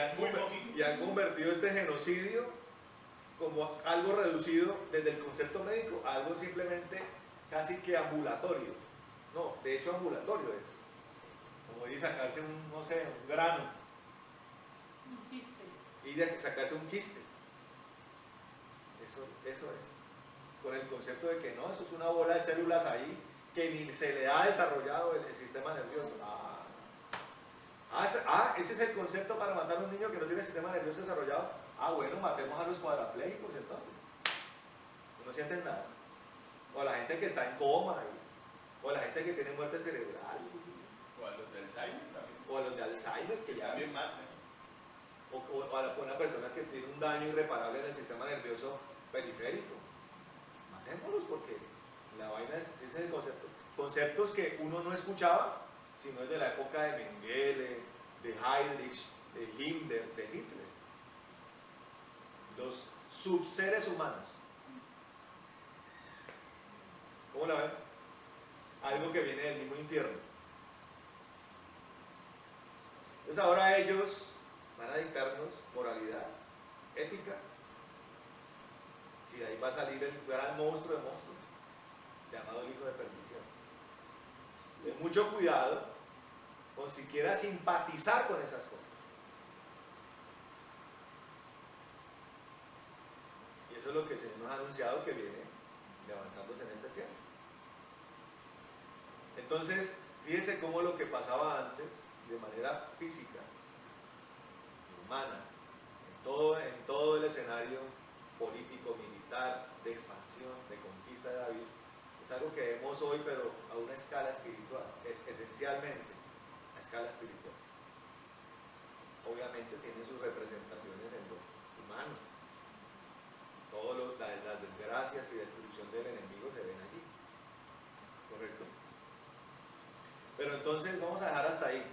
han convertido este genocidio como algo reducido desde el concepto médico a algo simplemente casi que ambulatorio. No, de hecho ambulatorio es. Como ir y sacarse un grano. Un quiste. Y de sacarse un quiste. Eso es. Con el concepto de que no, eso es una bola de células ahí que ni se le ha desarrollado el sistema nervioso. Ese es el concepto para matar a un niño que no tiene sistema nervioso desarrollado. Bueno, matemos a los cuadraplégicos entonces. No sienten nada. O a la gente que está en coma, o a la gente que tiene muerte cerebral. O a los de Alzheimer también. O a los de Alzheimer, que ya también matan. O a una persona que tiene un daño irreparable en el sistema nervioso periférico. Matémoslos, porque la vaina es el concepto. Conceptos que uno no escuchaba, sino es de la época de Mengele, de Heydrich, de Himmler, de Hitler. Los subseres humanos. ¿Cómo la ven? Algo que viene del mismo infierno. Entonces ahora ellos van a dictarnos moralidad, ética. Si de ahí va a salir el gran monstruo de monstruos, llamado el hijo de perdición. Entonces, mucho cuidado con siquiera simpatizar con esas cosas. Y eso es lo que el Señor nos ha anunciado que viene levantándose en este tiempo. Entonces, fíjense cómo lo que pasaba antes, de manera física, humana, en todo el escenario político, militar, de expansión, de conquista de David, es algo que vemos hoy, pero a una escala espiritual, esencialmente a escala espiritual. Obviamente tiene sus representaciones en lo humano. Todas las desgracias y destrucción del enemigo se ven allí. ¿Correcto? Pero entonces vamos a dejar hasta ahí.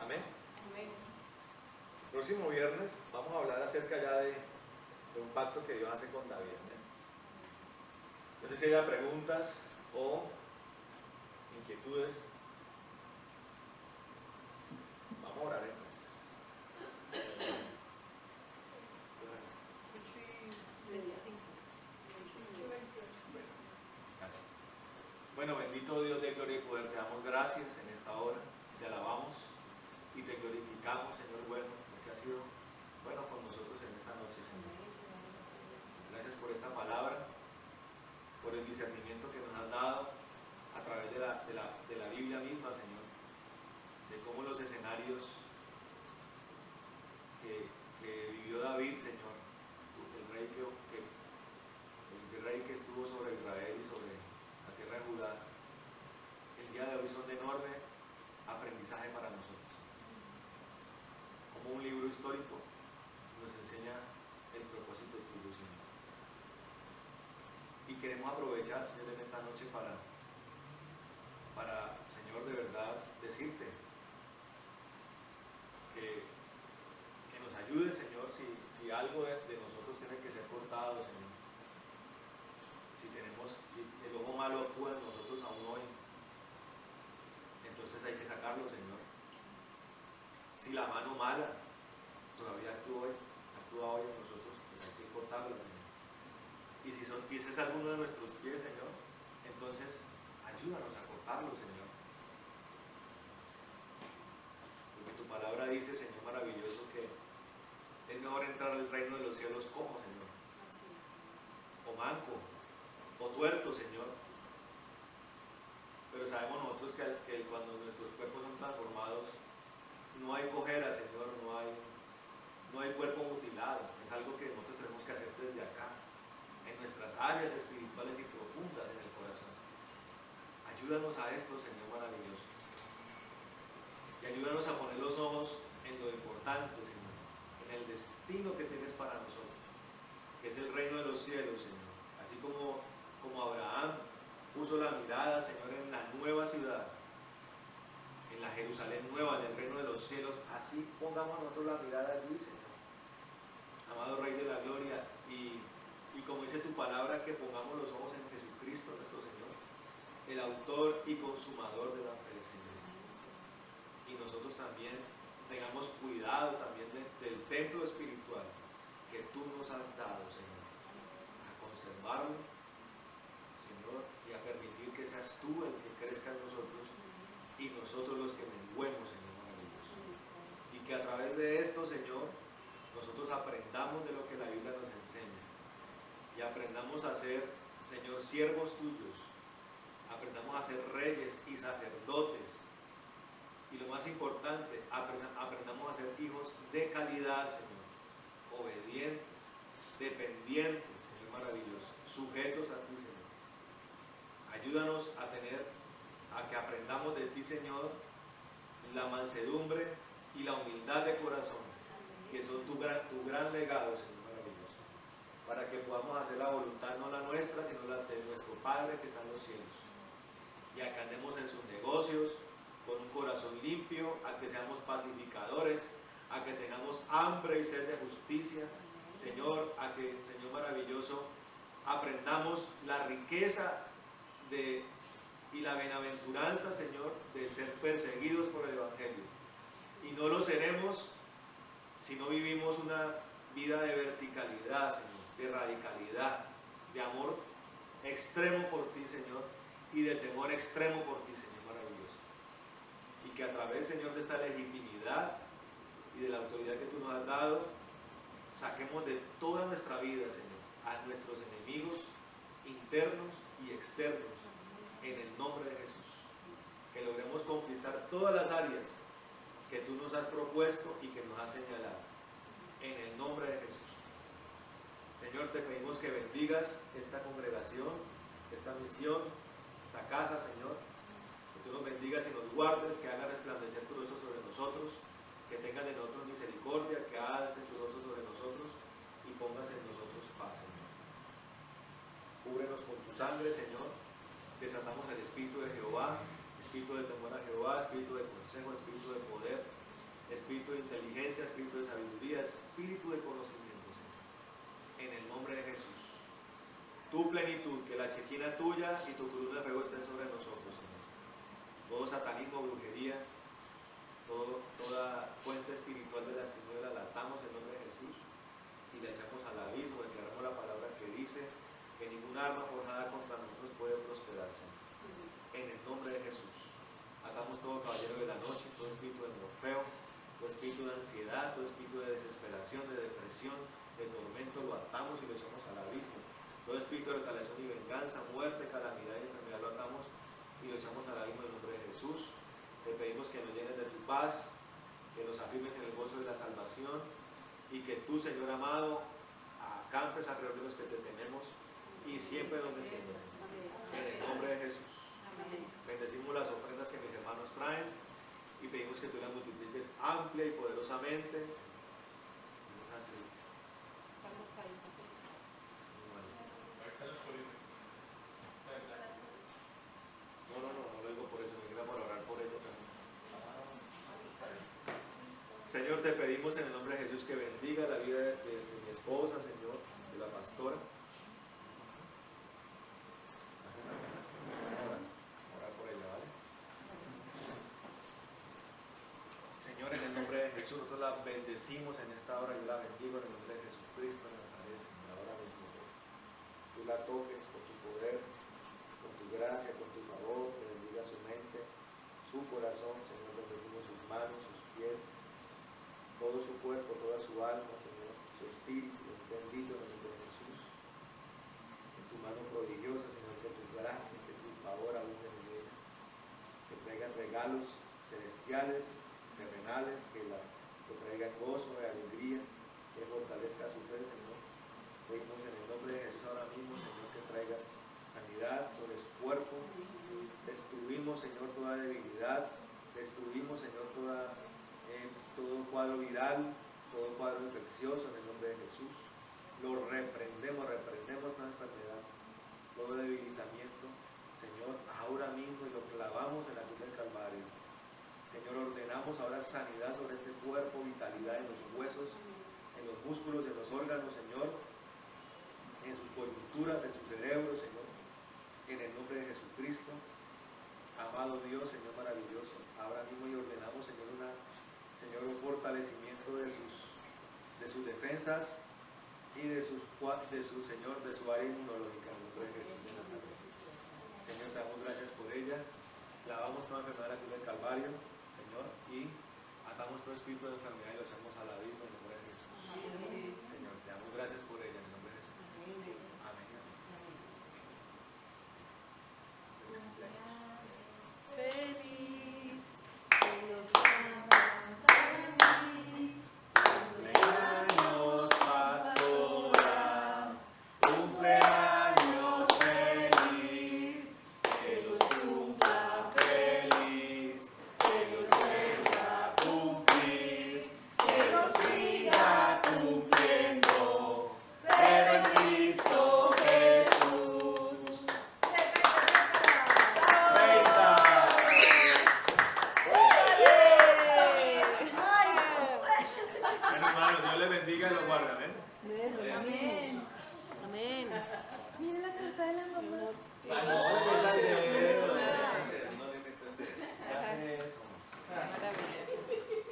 Amén. Amén. El próximo viernes vamos a hablar acerca ya de un pacto que Dios hace con David. Amén. No sé si haya preguntas o inquietudes. Vamos a orar entonces. 8:25. Gracias. Bueno, bendito Dios de gloria y poder, te damos gracias en esta hora, te alabamos y te glorificamos, Señor bueno, porque has sido bueno con nosotros en esta noche, Señor. Gracias por esta palabra, por el discernimiento que nos has dado a través de la Biblia misma, Señor, de cómo los escenarios que vivió David, Señor, el rey que estuvo sobre Israel y sobre la tierra de Judá, el día de hoy son de enorme aprendizaje para nosotros. Como un libro histórico nos enseña el propósito tuyo, Señor. Y queremos aprovechar, Señor, en esta noche para Señor, de verdad, decirte que nos ayude, Señor, si algo de nosotros tiene que ser cortado, Señor. Si el ojo malo actúa en nosotros aún hoy, entonces hay que sacarlo, Señor. Si la mano mala todavía actúa hoy en nosotros, pues hay que cortarla, Señor. Y si son pies alguno de nuestros pies, Señor, entonces ayúdanos a cortarlo, Señor. Porque tu palabra dice, Señor maravilloso, que es mejor entrar al reino de los cielos como, Señor, o manco, o tuerto, Señor. Pero sabemos nosotros que cuando nuestros cuerpos son transformados, no hay cojera, Señor, no hay cuerpo mutilado. Es algo que nosotros tenemos que hacer desde acá, en nuestras áreas espirituales y profundas en el corazón. Ayúdanos a esto, Señor maravilloso. Y ayúdanos a poner los ojos en lo importante, Señor, en el destino que tienes para nosotros, que es el reino de los cielos, Señor. Así como Abraham puso la mirada, Señor, en la nueva ciudad, en la Jerusalén nueva, en el reino de los cielos, así pongamos nosotros la mirada allí, Señor. Amado Rey de la Gloria, y como dice tu palabra, que pongamos los ojos en Jesucristo, nuestro Señor, el autor y consumador de la fe, Señor. Y nosotros también tengamos cuidado también del templo espiritual que tú nos has dado, Señor, a conservarlo, Señor, y a permitir que seas tú el que crezca en nosotros y nosotros los que menguemos, Señor maravilloso. Y que a través de esto, Señor, nosotros aprendamos de lo que la Biblia nos enseña y aprendamos a ser, Señor, siervos tuyos, aprendamos a ser reyes y sacerdotes. Y lo más importante, aprendamos a ser hijos de calidad, Señor, obedientes, dependientes, Señor maravilloso, sujetos a ti, Señor. Ayúdanos a que aprendamos de ti, Señor, la mansedumbre y la humildad de corazón, que son tu gran legado, Señor maravilloso, para que podamos hacer la voluntad no la nuestra, sino la de nuestro Padre que está en los cielos. Y a que andemos en sus negocios con un corazón limpio, a que seamos pacificadores, a que tengamos hambre y sed de justicia, Señor, a que, Señor maravilloso, aprendamos la riqueza y la bienaventuranza, Señor, de ser perseguidos por el Evangelio. Y no lo seremos si no vivimos una vida de verticalidad, Señor, de radicalidad, de amor extremo por ti, Señor, y de temor extremo por ti, Señor maravilloso. Y que a través, Señor, de esta legitimidad y de la autoridad que tú nos has dado, saquemos de toda nuestra vida, Señor, a nuestros enemigos internos y externos, en el nombre de Jesús. Que logremos conquistar todas las áreas que tú nos has propuesto y que nos has señalado, en el nombre de Jesús. Señor, te pedimos que bendigas esta congregación, esta misión, esta casa, Señor, que tú nos bendigas y nos guardes, que hagas resplandecer tu rostro sobre nosotros, que tengas de nosotros misericordia, que alces tu rostro sobre nosotros y pongas en nosotros paz, Señor. Cúbrenos con tu sangre, Señor. Desatamos el Espíritu de Jehová, Espíritu de temor a Jehová, Espíritu de consejo, Espíritu de poder, Espíritu de inteligencia, Espíritu de sabiduría, Espíritu de conocimiento, Señor. En el nombre de Jesús. Tu plenitud, que la chequina tuya y tu cruz de fuego estén sobre nosotros, Señor. Todo satanismo, brujería, toda fuente espiritual de las tinieblas la atamos en nombre de Jesús y la echamos al abismo. Declaramos la palabra que dice que ningún arma forjada contra nosotros puede prosperar, Señor. en el nombre de Jesús. Atamos todo caballero de la noche, todo espíritu de morfeo, todo espíritu de ansiedad, todo espíritu de desesperación, de depresión, de tormento, lo atamos y lo echamos al abismo. Todo espíritu de retaliación y venganza, muerte, calamidad y enfermedad lo atamos y lo echamos al abismo en el nombre de Jesús. Te pedimos que nos llenes de tu paz, que nos afirmes en el gozo de la salvación y que tú, Señor amado, acampes alrededor de los que te tenemos y siempre nos defiendas, en el nombre de Jesús. Bendecimos las ofrendas que mis hermanos traen y pedimos que tú las multipliques amplia y poderosamente. Estamos caídos. Ahí está el corriente. No lo digo por eso, me queda por orar por ello también. Señor, te pedimos en el nombre de Jesús que bendiga la vida de mi esposa, Señor, de la pastora. Orar por ella, ¿vale? Señor, en el nombre de Jesús, nosotros la bendecimos en esta hora. Yo la bendigo en el nombre de Jesucristo de Nazaret, Señor, ahora mismo. Tú la toques con tu poder, con tu gracia, con tu favor, que bendiga su mente, su corazón, Señor, bendecimos sus manos, sus pies, todo su cuerpo, toda su alma, Señor, su espíritu, bendito en el nombre de Jesús. En tu mano prodigiosa, Señor, que tu gracia, que tu favor abunde en ella, que traigan regalos celestiales, terrenales, que traigan gozo y alegría, que fortalezca su fe, Señor. Pedimos en el nombre de Jesús ahora mismo, Señor, que traigas sanidad sobre su cuerpo. Destruimos, Señor, toda debilidad. Destruimos, Señor, todo cuadro viral, todo cuadro infeccioso en el nombre de Jesús. Lo reprendemos toda enfermedad, todo debilitamiento, Señor, ahora mismo, y lo clavamos en la cruz del Calvario. Señor, ordenamos ahora sanidad sobre este cuerpo, vitalidad en los huesos, en los músculos, en los órganos, Señor, en sus coyunturas, en su cerebro, Señor, en el nombre de Jesucristo. Amado Dios, Señor maravilloso, ahora mismo y ordenamos, Señor, un fortalecimiento de sus defensas y de su área inmunológica en el nombre de Jesús de Nazaret. Señor, te damos gracias por ella. Clavamos toda enfermedad en la cruz del Calvario, Señor, y atamos todo espíritu de enfermedad y lo echamos al abismo en el nombre de Jesús. Señor, te damos gracias por ella en el nombre de Jesucristo. Amén. Feliz cumpleaños. Feliz. Cumpleaños, pastora, cumpleaños feliz, que los cumpla feliz, que los vuelva a cumplir, que los siga cumpliendo, pero en Cristo Jesús. 30. Bueno, hermanos, Dios les bendiga y los guarde, amén. Amén. Amén. Mira la torta de la mamá. No le metas dedo. No le metas dedo. ¿Qué hace eso? Maravilloso.